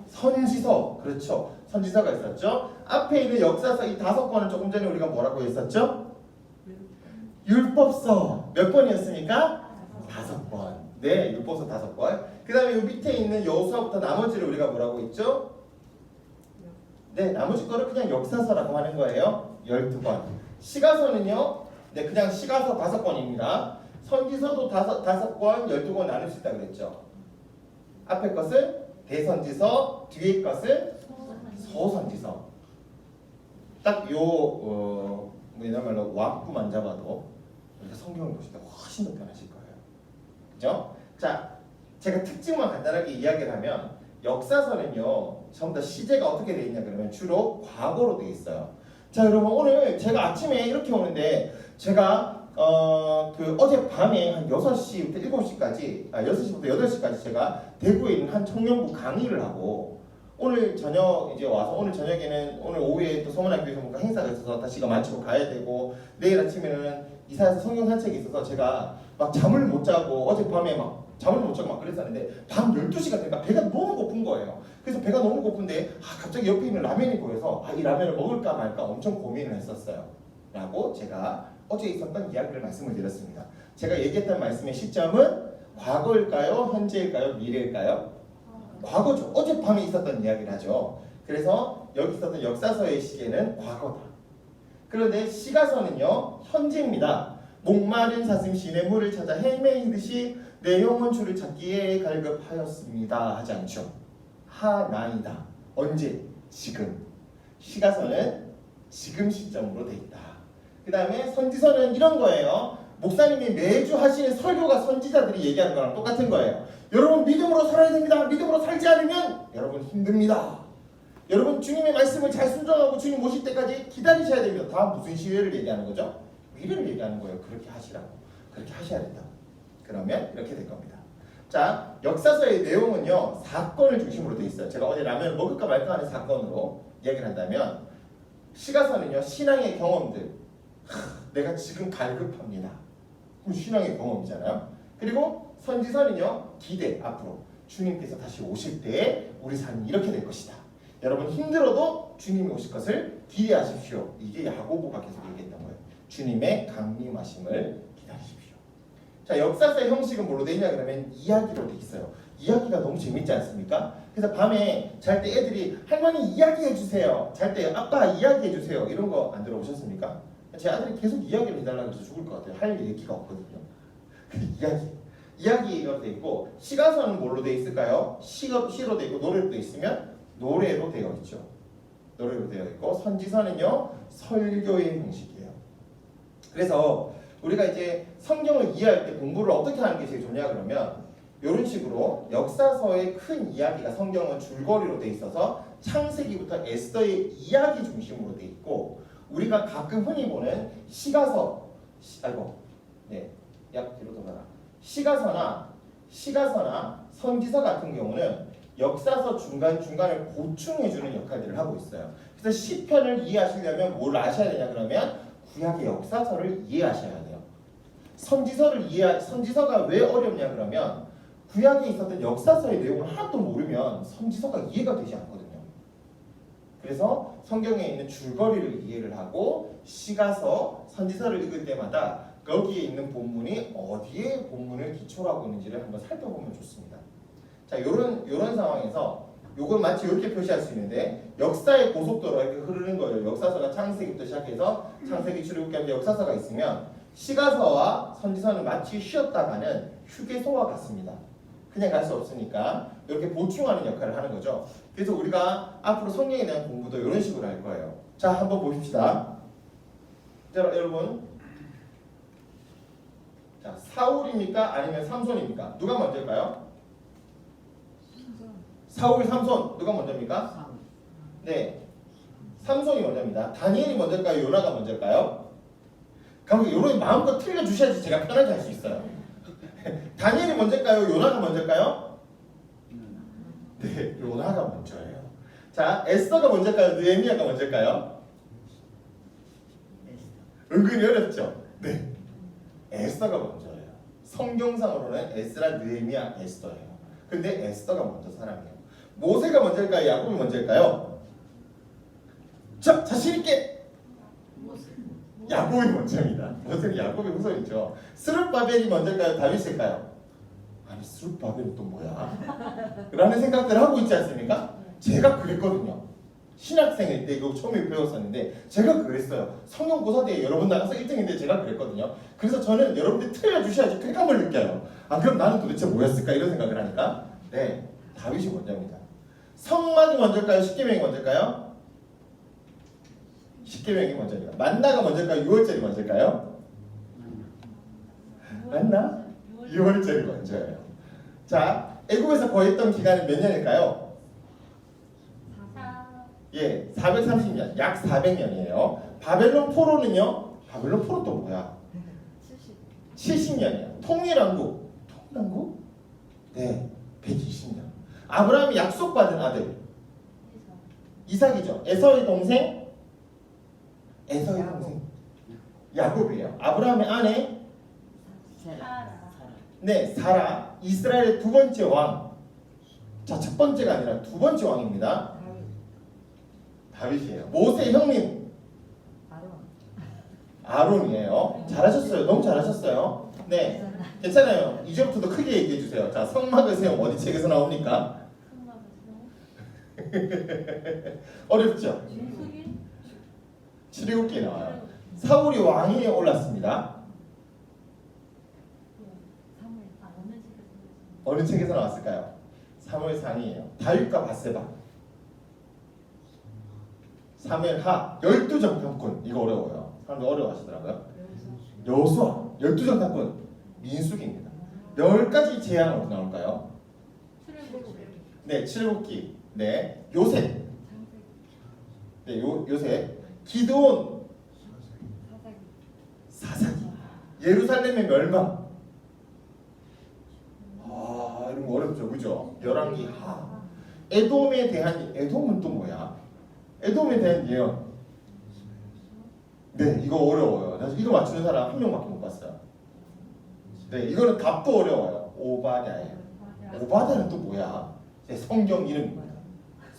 선지서. 그렇죠. 선지서가 있었죠. 앞에 있는 역사서 이 5권은 조금 전에 우리가 뭐라고 했었죠? 율법서. 몇 권이었습니까? 5권. 네, 율법서 5권. 그 다음에 요 밑에 있는 여호수아부터 나머지를 우리가 뭐라고 했죠? 네, 나머지 거를 그냥 역사서라고 하는 거예요. 12권. 시가서는요, 네, 그냥 시가서 5권입니다. 선지서도 5권, 12권 나눌 수 있다고 그랬죠. 앞에 것은 대선지서, 뒤에 것은 소선지서. 딱 뭐냐면 왁구만 잡아도 우리가 성경을 보실 때 훨씬 더 편하실 거예요. 그죠? 자, 제가 특징만 간단하게 이야기를 하면 역사서는요, 전부 다 시제가 어떻게 되어 있냐 그러면 주로 과거로 되어 있어요. 자, 여러분 오늘 제가 아침에 이렇게 오는데 제가 어젯밤에 한 6시부터 7시까지 6시부터 8시까지 제가 대구에 있는 한 청년부 강의를 하고 오늘 저녁 이제 와서 오늘 저녁에는 오늘 오후에 또 서문학교에서 뭔가 행사가 있어서 다시 이거 마치고 가야 되고 내일 아침에는 이사야서 성경 산책이 있어서 제가 막 잠을 못 자고 어젯밤에 막 잠을 못 자고 막 그랬었는데 밤 12시가 되니까 배가 너무 고픈 거예요. 그래서 배가 너무 고픈데 갑자기 옆에 있는 라면이 보여서 이 라면을 먹을까 말까 엄청 고민을 했었어요. 라고 제가 어제 있었던 이야기를 말씀을 드렸습니다. 제가 얘기했던 말씀의 시점은 과거일까요? 현재일까요? 미래일까요? 과거죠. 어젯밤에 있었던 이야기를 하죠. 그래서 여기 있었던 역사서의 시계는 과거다. 그런데 시가서는요, 현재입니다. 목마른 사슴 시냇물을 찾아 헤매이듯이 내 영혼 주를 찾기에 갈급하였습니다. 하지 않죠. 하나이다. 언제? 지금. 시가서는 지금 시점으로 돼 있다. 그 다음에 선지서는 이런 거예요. 목사님이 매주 하시는 설교가 선지자들이 얘기하는 거랑 똑같은 거예요. 여러분 믿음으로 살아야 됩니다. 믿음으로 살지 않으면 여러분 힘듭니다. 여러분 주님의 말씀을 잘 순종하고 주님 오실 때까지 기다리셔야 됩니다. 다 무슨 시회를 얘기하는 거죠? 자비를 얘기하는 거예요. 그렇게 하시라고. 그렇게 하셔야 된다. 그러면 이렇게 될 겁니다. 자, 역사서의 내용은요, 사건을 중심으로 되어 있어요. 제가 어제 라면을 먹을까 말까 하는 사건으로 이야기를 한다면, 시가서는요, 신앙의 경험들. 내가 지금 갈급합니다. 그럼 신앙의 경험이잖아요. 그리고 선지서는요, 기대, 앞으로 주님께서 다시 오실 때 우리 삶이 이렇게 될 것이다. 여러분 힘들어도 주님이 오실 것을 기대하십시오. 이게 야고보가 계속 얘기했던 거예요. 주님의 강림하심을 기다리십시오. 자, 역사서의 형식은 뭘로 돼 있냐 그러면 이야기로 돼 있어요. 이야기가 너무 재밌지 않습니까? 그래서 밤에 잘 때 애들이 할머니 이야기해 주세요. 잘 때 아빠 이야기해 주세요. 이런 거 안 들어보셨습니까? 제 아들이 계속 이야기를 해달라고 해서 죽을 것 같아요. 할 얘기가 없거든요. 이야기가 돼 있고, 시가서는 뭘로 돼 있을까요? 시로 돼 있고 노래로 돼 있으면 노래로 되어 있죠. 노래로 되어 있고, 선지서는요 설교의 형식이에요. 그래서 우리가 이제 성경을 이해할 때 공부를 어떻게 하는 게 제일 좋냐 그러면 이런 식으로 역사서의 큰 이야기가 성경은 줄거리로 돼 있어서 창세기부터 에스더의 이야기 중심으로 돼 있고, 우리가 가끔 흔히 보는 시가서, 약 뒤로 돌아라. 시가서나 선지서 같은 경우는 역사서 중간중간을 보충해주는 역할들을 하고 있어요. 그래서 시편을 이해하시려면 뭘 아셔야 되냐 그러면 구약의 역사서를 이해하셔야 돼요. 선지서가 왜 어렵냐 그러면 구약에 있었던 역사서의 내용을 하나도 모르면 선지서가 이해가 되지 않거든요. 그래서 성경에 있는 줄거리를 이해를 하고 시가서, 선지서를 읽을 때마다 거기에 있는 본문이 어디에 본문을 기초로 하고 있는지를 한번 살펴보면 좋습니다. 자, 요런 상황에서 요걸 마치 이렇게 표시할 수 있는데, 역사의 고속도로가 이렇게 흐르는 거예요. 역사서가 창세기부터 시작해서 창세기, 출애굽기까지 역사서가 있으면 시가서와 선지서는 마치 쉬었다가는 휴게소와 같습니다. 그냥 갈 수 없으니까 이렇게 보충하는 역할을 하는 거죠. 그래서 우리가 앞으로 성경에 대한 공부도 이런 식으로 할 거예요. 자, 한번 보십시다. 자, 여러분, 자, 사울입니까? 아니면 삼손입니까? 누가 먼저일까요? 사울, 삼손 누가 먼저입니까? 네, 삼손이 먼저입니다. 다니엘이 먼저일까요? 요나가 먼저일까요? 그럼 요런 마음껏 틀려주셔야지 제가 편하게 할 수 있어요. 다니엘이 먼저일까요? 요나가 먼저일까요? 네, 요나가 먼저예요. 자, 에스더가 먼저일까요? 느헤미야가 먼저일까요? 은근히 어렵죠? 네, 에스더가 먼저예요. 성경상으로는 에스라, 느헤미야, 에스더예요. 근데 에스더가 먼저 사람이에요. 모세가 먼저일까요? 야곱이 먼저일까요? 자, 자신 있게. 야곱이 먼저입니다. 모세는 야곱의 후손이죠. 스룹바벨이 먼저일까요? 다윗일까요? 아니, 스룹바벨은 또 뭐야? 라는 생각들을 하고 있지 않습니까? 제가 그랬거든요. 신학생일 때 이거 처음에 배웠었는데 제가 그랬어요. 성경고사대에 여러분 나가서 1등인데 제가 그랬거든요. 그래서 저는 여러분들 틀려주셔야지 쾌감을 느껴요. 아, 그럼 나는 도대체 뭐였을까? 이런 생각을 하니까 네, 다윗이 먼저입니다. 성막이 먼저일까요? 십계명이 먼저일까요? 십계명이 먼저입니다. 만나가 먼저일까요? 6월절이 먼저일까요? 만나? 6월절이 먼저예요. 자, 애국에서 거했던 기간은 몇 년일까요? 예, 430년, 약 400년이에요. 바벨론 포로는요? 바벨론 포로 또 뭐야? 70년이야. 통일왕국. 통일왕국? 네, 120년. 아브라함이 약속받은 아들 이삭이죠. 에서의 동생 야곱이에요. 아브라함의 아내 네, 사라. 이스라엘의 두 번째 왕. 자, 첫 번째가 아니라 두 번째 왕입니다. 다윗이에요. 모세의 형님 아론이에요. 잘하셨어요. 너무 잘하셨어요. 네, 괜찮아요. 이제부터도 크게 얘기해 주세요. 자, 성막을 세움 어디 책에서 나옵니까? 어렵죠? 출애굽기에 나와요. 사울이 왕위에 올랐습니다. 어느 책에서 나왔을까요? 사무엘상이에요. 다윗과 바세바. 사무엘하 12정탐꾼. 이거 어려워요. 사람들 어려워하시더라고요. 여호수아 12정탐꾼. 민수기입니다. 10가지 재앙은 어디 나올까요? 네, 출애굽기. 네, 요셉. 네, 요셉. 기드온. 사사기, 예루살렘의 멸망. 이런 거 어렵죠, 그죠? 열왕기 하. 에돔에 대한, 에돔은 또 뭐야? 에돔에 대한 예언. 네, 이거 어려워요. 사실 이거 맞추는 사람 한 명밖에 못 봤어요. 네, 이거는 답도 어려워요. 오바댜예요. 오바댜는 또 뭐야? 제 성경 이름입니다.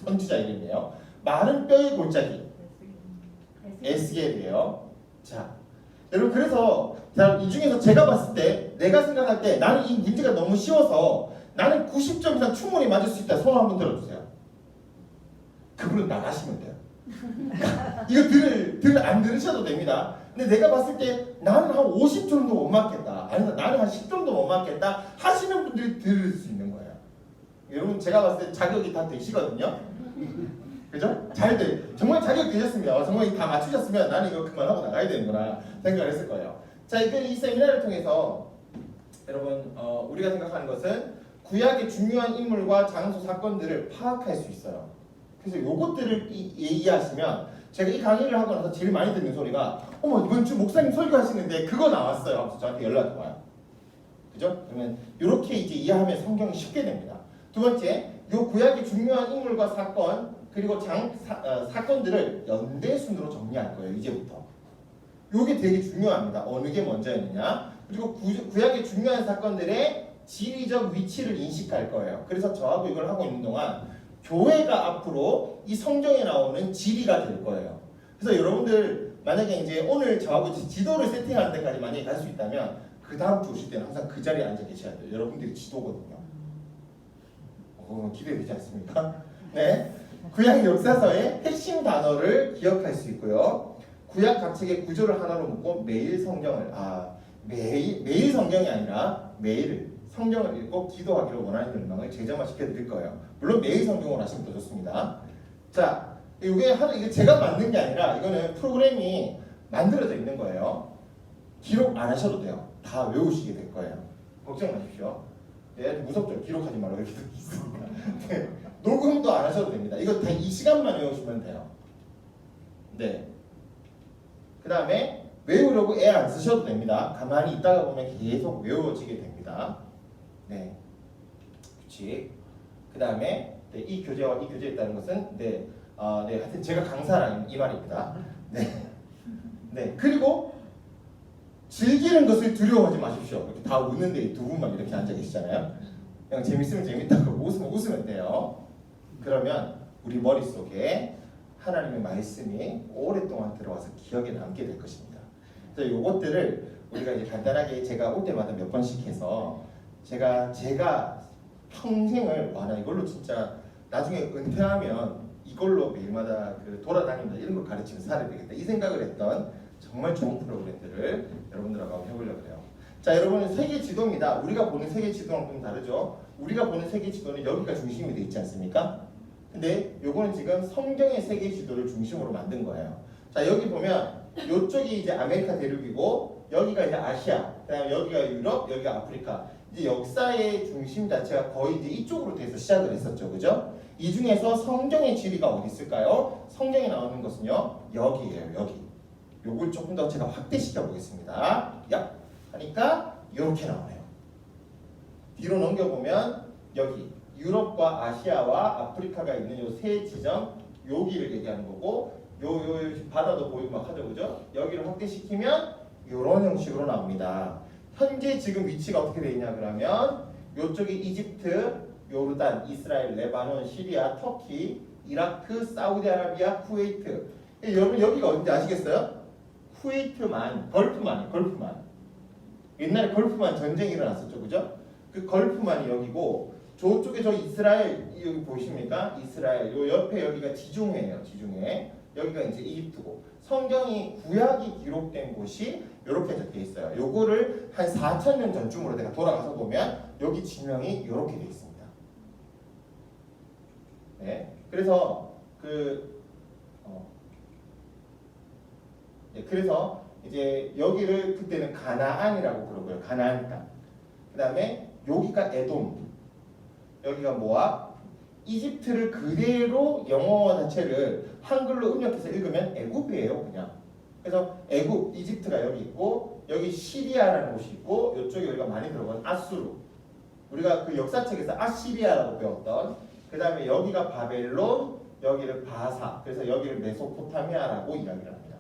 선지자 이름이에요. 마른 뼈의 골짜기. 에스겔이에요. 자, 여러분 그래서 이 중에서 제가 봤을 때, 내가 생각할 때 나는 이 문제가 너무 쉬워서 나는 90점 이상 충분히 맞을 수 있다. 손 한번 들어주세요. 그분은 나가시면 돼요. 이거 안 들으셔도 됩니다. 근데 내가 봤을 때 나는 한 50점도 못 맞겠다. 아니 나는 한 10점도 못 맞겠다. 하시는 분들이 들을 수 있는 거예요. 여러분 제가 봤을 때 자격이 다 되시거든요. 그죠? 잘 돼. 정말 자격 되셨으면, 정말 다 맞추셨으면 나는 이거 그만하고 나가야 되는구나 생각을 했을 거예요. 자, 이 세미나를 통해서 여러분 우리가 생각하는 것은 구약의 중요한 인물과 장소 사건들을 파악할 수 있어요. 그래서 요것들을 이해하시면 제가 이 강의를 하고 나서 제일 많이 듣는 소리가 어머 이번 주 목사님 설교하시는데 그거 나왔어요 하면서 저한테 연락이 와요. 그죠? 그러면 이렇게 이제 이해하면 성경이 쉽게 됩니다. 두 번째, 요 구약의 중요한 인물과 사건 그리고 사건들을 연대순으로 정리할 거예요. 이제부터. 요게 되게 중요합니다. 어느 게 먼저였느냐. 그리고 구약의 중요한 사건들의 지리적 위치를 인식할 거예요. 그래서 저하고 이걸 하고 있는 동안 교회가 앞으로 이 성경에 나오는 지리가 될 거예요. 그래서 여러분들 만약에 이제 오늘 저하고 지도를 세팅하는 데까지 만약에 갈 수 있다면 그 다음 주 오실 때는 항상 그 자리에 앉아 계셔야 돼요. 여러분들이 지도거든요. 기대되지 않습니까? 네. 구약 역사서의 핵심 단어를 기억할 수 있고요. 구약 각책의 구조를 하나로 묶고 매일 성경을 매일 성경이 아니라 매일 성경을 읽고 기도하기를 원하는 열망을 재점화시켜 드릴 거예요. 물론 매일 성경을 하시면 더 좋습니다. 자, 이게 제가 만든 게 아니라 이거는 프로그램이 만들어져 있는 거예요. 기록 안 하셔도 돼요. 다 외우시게 될 거예요. 걱정 마십시오. 네, 무섭죠? 기록하지 말라고 이렇게 돼 있으니까. 네, 녹음도 안 하셔도 됩니다. 이거 다 이 시간만 외우시면 돼요. 네. 그 다음에 외우려고 애 안 쓰셔도 됩니다. 가만히 있다가 보면 계속 외워지게 됩니다. 네. 규칙. 그 다음에 네, 이 교재와 이 교재에 있다는 것은 하여튼 제가 강사라는 이 말입니다. 네. 네. 그리고 즐기는 것을 두려워하지 마십시오. 이렇게 다 웃는데 두 분만 이렇게 앉아 계시잖아요. 그냥 재밌으면 재밌다고 웃으면 돼요. 그러면 우리 머릿속에 하나님의 말씀이 오랫동안 들어와서 기억에 남게 될 것입니다. 그래서 이것들을 우리가 이제 간단하게 제가 올 때마다 몇 번씩 해서 제가 평생을 나 이걸로 진짜 나중에 은퇴하면 이걸로 매일마다 돌아다닌다 이런 걸 가르치면서 살아야 되겠다 이 생각을 했던 정말 좋은 프로그램들을 여러분들하고 한번 해보려고 해요. 자, 여러분은 세계 지도입니다. 우리가 보는 세계 지도랑 좀 다르죠. 우리가 보는 세계 지도는 여기가 중심이 되어 있지 않습니까? 근데 요거는 지금 성경의 세계 지도를 중심으로 만든 거예요. 자, 여기 보면 요쪽이 이제 아메리카 대륙이고 여기가 이제 아시아, 그다음에 여기가 유럽, 여기가 아프리카. 이제 역사의 중심 자체가 거의 이제 이쪽으로 돼서 시작을 했었죠, 그죠? 이 중에서 성경의 지리가 어디 있을까요? 성경에 나오는 것은요, 여기예요, 여기. 요걸 조금 더 제가 확대시켜 보겠습니다. 하니까 이렇게 나오네요. 뒤로 넘겨보면 여기 유럽과 아시아와 아프리카가 있는 요 세 지점 여기를 얘기하는 거고 요 바다도 보이고 막 하죠, 그죠? 여기를 확대시키면 이런 형식으로 나옵니다. 현재 지금 위치가 어떻게 되어 있냐 그러면 요쪽이 이집트, 요르단, 이스라엘, 레바논, 시리아, 터키, 이라크, 사우디아라비아, 쿠웨이트. 여러분 여기가 어딘지 아시겠어요? 쿠웨이트만, 걸프만. 옛날에 걸프만 전쟁이 일어났었죠, 그죠? 그 걸프만이 여기고 저쪽에 저 이스라엘 여기 보이십니까? 이스라엘 요 옆에 여기가 지중해예요, 지중해. 여기가 이제 이집트고 성경이 구약이 기록된 곳이 이렇게 적혀 있어요. 요거를 한 4,000년 전쯤으로 내가 돌아가서 보면 여기 지명이 이렇게 돼 있습니다. 네, 그래서 그래서 이제 여기를 그때는 가나안이라고 부르고요. 가나안 땅. 그 다음에 여기가 에돔. 여기가 모압. 이집트를 그대로 영어 자체를 한글로 음력해서 읽으면 애굽이에요, 그냥. 그래서 애굽, 이집트가 여기 있고 여기 시리아라는 곳이 있고 이쪽에 우리가 많이 들어본 아수르. 우리가 그 역사책에서 아시리아라고 배웠던 그 다음에 여기가 바벨론, 여기를 바사. 그래서 여기를 메소포타미아라고 이야기를 합니다.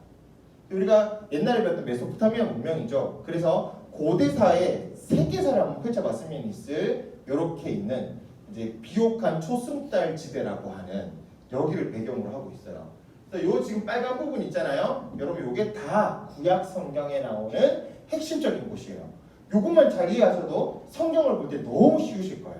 우리가 옛날에 배웠던 메소포타미아 문명이죠. 그래서 고대사의 세계사를 한번 펼쳐봤으면 있을 이렇게 있는 이제 비옥한 초승달 지대라고 하는 여기를 배경으로 하고 있어요. 그래서 요 지금 빨간 부분 있잖아요. 여러분 요게 다 구약 성경에 나오는 핵심적인 곳이에요. 요것만 잘 이해하셔도 성경을 볼 때 너무 쉬우실 거예요.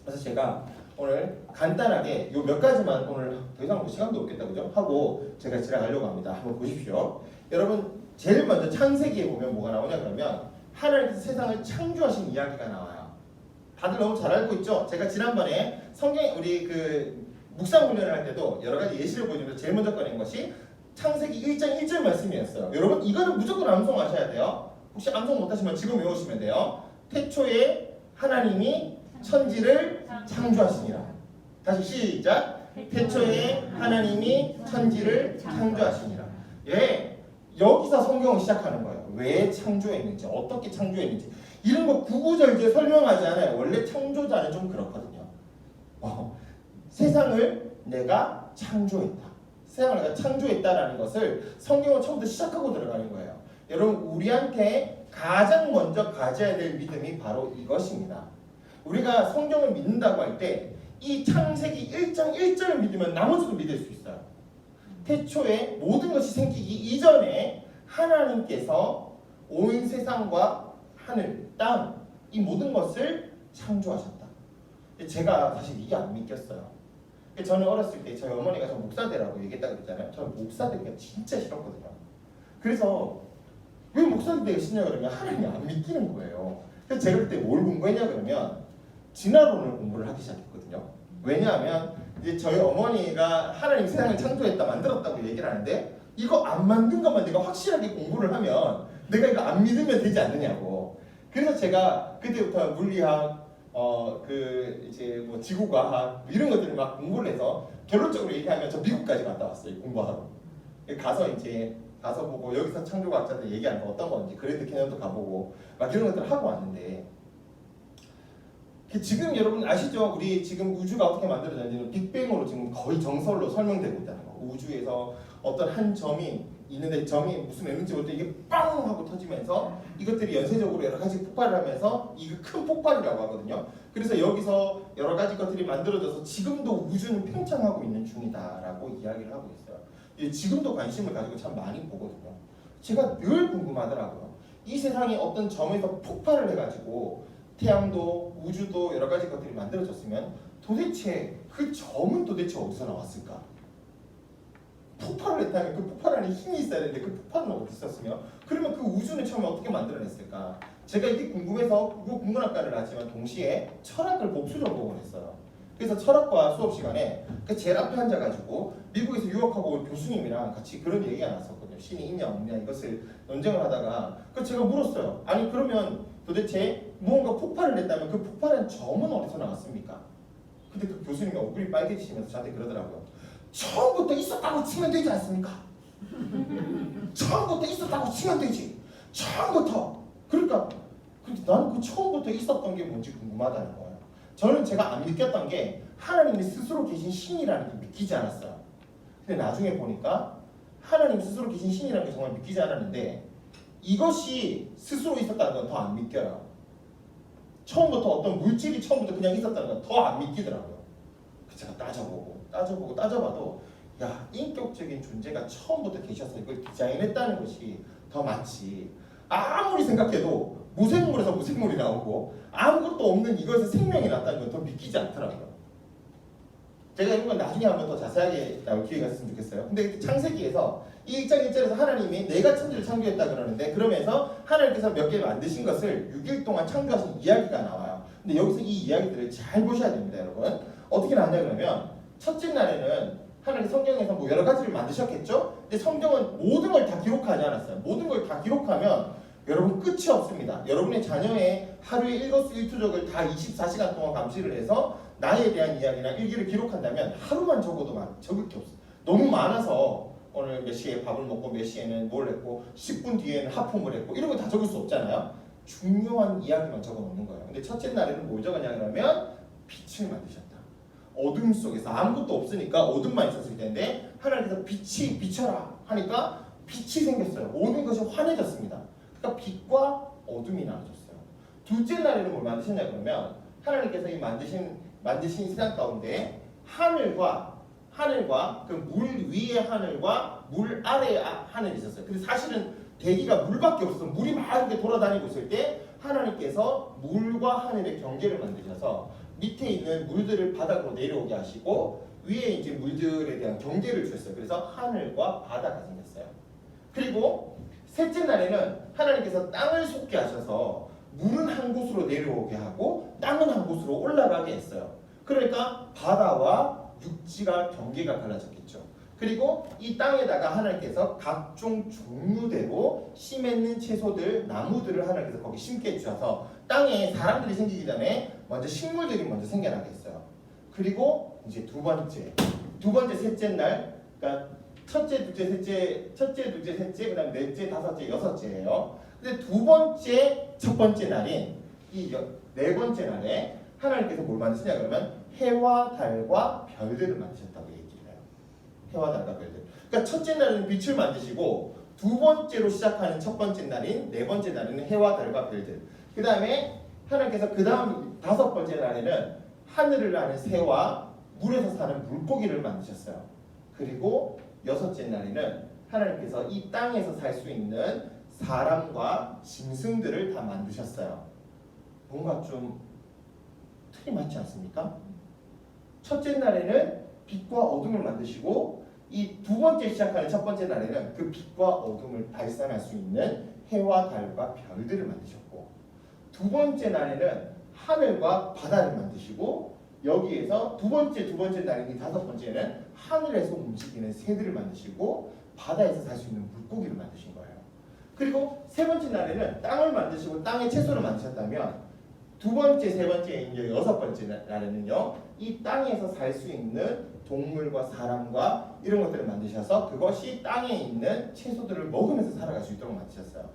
그래서 제가 오늘 간단하게 요 몇 가지만 오늘 더 이상 뭐 시간도 없겠다 그죠? 하고 제가 지나가려고 합니다. 한번 보십시오. 여러분 제일 먼저 창세기에 보면 뭐가 나오냐 그러면 하나님께서 세상을 창조하신 이야기가 나와요. 다들 너무 잘 알고 있죠? 제가 지난번에 성경 우리 그 묵상 훈련을 할 때도 여러 가지 예시를 보여주면서 제일 먼저 꺼낸 것이 창세기 1장 1절 말씀이었어요. 여러분 이거는 무조건 암송하셔야 돼요. 혹시 암송 못하시면 지금 외우시면 돼요. 태초에 하나님이 천지를 창조하시니라. 다시 시작. 태초에 하나님이 천지를 창조하시니라. 예, 여기서 성경을 시작하는 거예요. 왜 창조했는지, 어떻게 창조했는지 이런 거 구구절절 설명하지 않아요. 원래 창조자는 좀 그렇거든요. 세상을 내가 창조했다. 세상을 내가 창조했다라는 것을 성경은 처음부터 시작하고 들어가는 거예요. 여러분 우리한테 가장 먼저 가져야 될 믿음이 바로 이것입니다. 우리가 성경을 믿는다고 할 때 이 창세기 1장 1절을 믿으면 나머지도 믿을 수 있어요. 태초에 모든 것이 생기기 이전에 하나님께서 온 세상과 하늘, 땅 이 모든 것을 창조하셨다. 제가 사실 이게 안 믿겼어요. 저는 어렸을 때 저희 어머니가 저 목사 되라고 얘기했다고 그랬잖아요. 저는 목사 되기가 진짜 싫었거든요. 그래서 왜 목사 되기가 싫냐 그러면 하나님이 안 믿기는 거예요. 그래서 제가 그때 뭘 공부했냐 그러면 진화론을 공부를 하기 시작했거든요. 왜냐하면 이제 저희 어머니가 하나님 세상을 창조했다 만들었다고 얘기를 하는데 이거 안 만든 것만 내가 확실하게 공부를 하면 내가 이거 안 믿으면 되지 않느냐고. 그래서 제가 그때부터 물리학 그 이제 뭐 지구과학 이런 것들을 막 공부를 해서 결론적으로 얘기하면 저 미국까지 갔다 왔어요. 공부하러. 가서 이제 가서 보고 여기서 창조과학자들 얘기하는 거 어떤 건지 그랜드 캐년도 가보고 막 이런 것들을 하고 왔는데 지금 여러분 아시죠? 우리 지금 우주가 어떻게 만들어졌는지는 빅뱅으로 지금 거의 정설로 설명되고 있다는 거. 우주에서 어떤 한 점이 있는데 점이 무슨 에너지 올 때 이게 빵 하고 터지면서 이것들이 연쇄적으로 여러 가지 폭발을 하면서 이게 큰 폭발이라고 하거든요. 그래서 여기서 여러 가지 것들이 만들어져서 지금도 우주는 팽창하고 있는 중이다라고 이야기를 하고 있어요. 지금도 관심을 가지고 참 많이 보거든요. 제가 늘 궁금하더라고요. 이 세상이 어떤 점에서 폭발을 해가지고 태양도 우주도 여러 가지 것들이 만들어졌으면 도대체 그 점은 도대체 어디서 나왔을까? 폭발을 했다면 그 폭발 안에 힘이 있어야 되는데 그 폭발은 어디 있었으며 그러면 그 우주는 처음에 어떻게 만들어냈을까? 제가 이게 궁금해서 국문학과를 나왔지만 동시에 철학을 복수 전공을 했어요. 그래서 철학과 수업 시간에 그 제일 앞에 앉아가지고 미국에서 유학하고 온 교수님이랑 같이 그런 얘기가 났었거든요. 신이 있냐 없냐 이것을 논쟁을 하다가 제가 물었어요. 아니 그러면 도대체 무언가 폭발을 했다면 그 폭발한 점은 어디서 나왔습니까? 근데 그 교수님이 얼굴이 빨개지시면서 저한테 그러더라고요. 처음부터 있었다고 치면 되지 않습니까? 처음부터 있었다고 치면 되지. 처음부터. 그러니까 나는 그 처음부터 있었던 게 뭔지 궁금하다는 거예요. 저는 제가 안 믿겼던 게 하나님이 스스로 계신 신이라는 게 믿기지 않았어요. 근데 나중에 보니까 하나님 스스로 계신 신이라는 게 정말 믿기지 않았는데 이것이 스스로 있었다는 건 더 안 믿겨요. 처음부터 어떤 물질이 처음부터 그냥 있었다는 건 더 안 믿기더라고요. 제가 따져봐도 야 인격적인 존재가 처음부터 계셔서 이걸 디자인했다는 것이 더 맞지. 아무리 생각해도 무생물에서 무생물이 나오고 아무것도 없는 이것에서 생명이 났다는 건 더 믿기지 않더라고요. 제가 이런 건 나중에 한번 더 자세하게 나올 기회가 있으면 좋겠어요. 근데 창세기에서 이 1장 1절에서 하나님이 내가 천지를 창조했다 그러는데 그러면서 하나님께서 몇 개 만드신 것을 6일 동안 창조하신 이야기가 나와요. 근데 여기서 이 이야기들을 잘 보셔야 됩니다, 여러분. 어떻게 나왔냐 그러면 첫째 날에는 하나님 성경에서 뭐 여러 가지를 만드셨겠죠? 근데 성경은 모든 걸 다 기록하지 않았어요. 모든 걸 다 기록하면 여러분 끝이 없습니다. 여러분의 자녀의 하루의 일거수일투족을 다 24시간 동안 감시를 해서 나에 대한 이야기나 일기를 기록한다면 하루만 적어도 적을 게 없어요. 너무 많아서 오늘 몇 시에 밥을 먹고 몇 시에는 뭘 했고 10분 뒤에는 하품을 했고 이런 거 다 적을 수 없잖아요. 중요한 이야기만 적어놓는 거예요. 근데 첫째 날에는 뭘 적었냐 그러면 빛을 만드셨다. 어둠 속에서 아무것도 없으니까 어둠만 있었을 텐데 하나님께서 빛이 비쳐라 하니까 빛이 생겼어요. 모든 것이 환해졌습니다. 그러니까 빛과 어둠이 나눠졌어요. 둘째 날에는 뭘 만드셨냐 그러면 하나님께서 이 만드신 세상 가운데 하늘과 그 물 위의 하늘과 물 아래의 하늘이 있었어요. 근데 사실은 대기가 물밖에 없어서 물이 막 이렇게 돌아다니고 있을 때 하나님께서 물과 하늘의 경계를 만드셔서 밑에 있는 물들을 바닥으로 내려오게 하시고 위에 이제 물들에 대한 경계를 주셨어요. 그래서 하늘과 바다가 생겼어요. 그리고 셋째 날에는 하나님께서 땅을 솟게 하셔서 물은 한 곳으로 내려오게 하고 땅은 한 곳으로 올라가게 했어요. 그러니까 바다와 육지가 경계가 갈라졌겠죠. 그리고 이 땅에다가 하나님께서 각종 종류대로 씨 맺는 채소들, 나무들을 하나님께서 거기 심게 해주셔서 땅에 사람들이 생기기 전에 먼저 식물들이 먼저 생겨나게 했어요. 그리고 이제 두 번째, 셋째 날, 그러니까 첫째, 둘째, 셋째, 그다음 넷째, 다섯째, 여섯째예요. 근데 첫 번째 날인 이 네 번째 날에 하나님께서 뭘 만드시냐 그러면 해와 달과 별들을 만드셨다고 얘기를 해요. 해와 달과 별들. 그러니까 첫째 날에는 빛을 만드시고 두 번째로 시작하는 첫 번째 날인 네 번째 날에는 해와 달과 별들. 그 다음에 하나님께서 그 다음 다섯 번째 날에는 하늘을 나는 새와 물에서 사는 물고기를 만드셨어요. 그리고 여섯째 날에는 하나님께서 이 땅에서 살 수 있는 사람과 짐승들을 다 만드셨어요. 뭔가 좀 틀이 맞지 않습니까? 첫째 날에는 빛과 어둠을 만드시고 이 두 번째 시작하는 첫 번째 날에는 그 빛과 어둠을 발산할 수 있는 해와 달과 별들을 만드셨고 두 번째 날에는 하늘과 바다를 만드시고 여기에서 두 번째 날인 다섯 번째는 하늘에서 움직이는 새들을 만드시고 바다에서 살 수 있는 물고기를 만드신 거예요. 그리고 세 번째 날에는 땅을 만드시고 땅의 채소를 만드셨다면 두 번째, 세 번째, 이제 여섯 번째 날에는요 이 땅에서 살 수 있는 동물과 사람과 이런 것들을 만드셔서 그것이 땅에 있는 채소들을 먹으면서 살아갈 수 있도록 만드셨어요.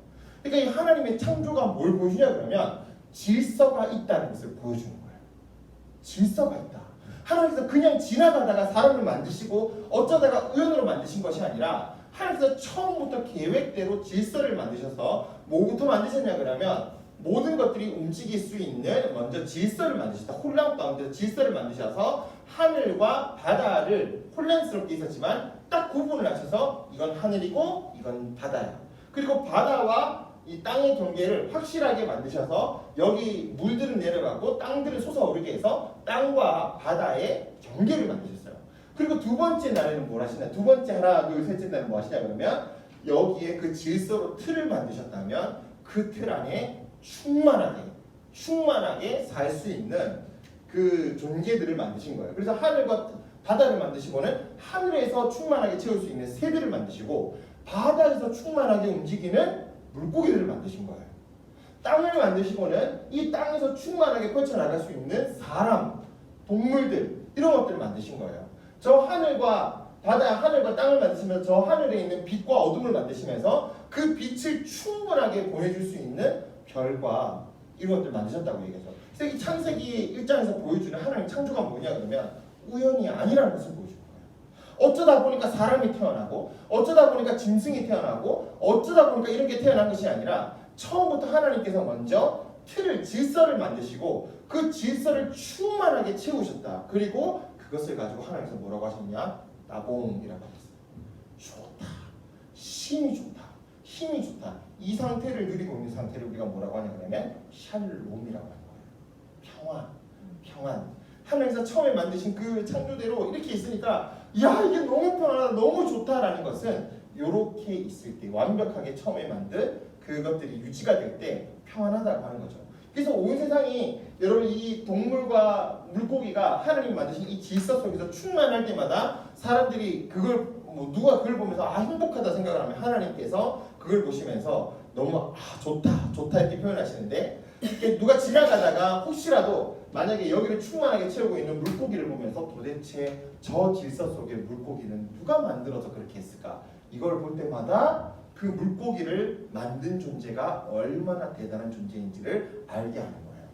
그러니까 이 하나님의 창조가 뭘 보여주냐 그러면 질서가 있다는 것을 보여주는 거예요. 질서가 있다. 하나님께서 그냥 지나가다가 사람을 만드시고 어쩌다가 우연으로 만드신 것이 아니라 하나님께서 처음부터 계획대로 질서를 만드셔서 뭐부터 만드셨냐 그러면 모든 것들이 움직일 수 있는 먼저 질서를 만드셨다. 혼란 가운데 질서를 만드셔서 하늘과 바다를 혼란스럽게 있었지만 딱 구분을 하셔서 이건 하늘이고 이건 바다야. 그리고 바다와 이 땅의 경계를 확실하게 만드셔서 여기 물들은 내려가고 땅들은 솟아오르게 해서 땅과 바다의 경계를 만드셨어요. 그리고 두 번째 날에는 뭘 하시냐? 두 번째 하나, 둘, 셋째 날은 뭐 하시냐 그러면 여기에 그 질서로 틀을 만드셨다면 그 틀 안에 충만하게 살 수 있는 그 존재들을 만드신 거예요. 그래서 하늘과 바다를 만드시고는 하늘에서 충만하게 채울 수 있는 새들을 만드시고 바다에서 충만하게 움직이는 물고기들을 만드신 거예요. 땅을 만드시고는 이 땅에서 충만하게 펼쳐나갈 수 있는 사람, 동물들 이런 것들을 만드신 거예요. 저 하늘과 바다, 하늘과 땅을 만드시면서 저 하늘에 있는 빛과 어둠을 만드시면서 그 빛을 충분하게 보내줄 수 있는 별과 이런 것들 만드셨다고 얘기하죠. 그래서 이 창세기 1장에서 보여주는 하나님의 창조가 뭐냐 그러면 우연이 아니라는 것을 보여주는 거예요. 어쩌다 보니까 사람이 태어나고 어쩌다 보니까 짐승이 태어나고 어쩌다 보니까 이런 게 태어난 것이 아니라 처음부터 하나님께서 먼저 틀을, 질서를 만드시고 그 질서를 충만하게 채우셨다. 그리고 그것을 가지고 하나님께서 뭐라고 하셨냐? 나봉이라고 하셨어요. 좋다. 힘이 좋다. 이 상태를 누리고 있는 상태를 우리가 뭐라고 하냐 그러면 샬롬이라고 하는 거예요. 평안. 하나님께서 처음에 만드신 그 창조대로 이렇게 있으니까 야 이게 너무 편하다, 너무 좋다라는 것은 이렇게 있을 때 완벽하게 처음에 만든 그것들이 유지가 될 때 평안하다고 하는 거죠. 그래서 온 세상이 여러분 이 동물과 물고기가 하나님이 만드신 이 질서 속에서 충만할 때마다 사람들이 그걸 누가 그걸 보면서 행복하다 생각을 하면 하나님께서 그걸 보시면서 너무 좋다 이렇게 표현하시는데 누가 지나가다가 혹시라도 만약에 여기를 충만하게 채우고 있는 물고기를 보면서 도대체 저 질서 속의 물고기는 누가 만들어서 그렇게 했을까? 이걸 볼 때마다 그 물고기를 만든 존재가 얼마나 대단한 존재인지를 알게 하는 거예요.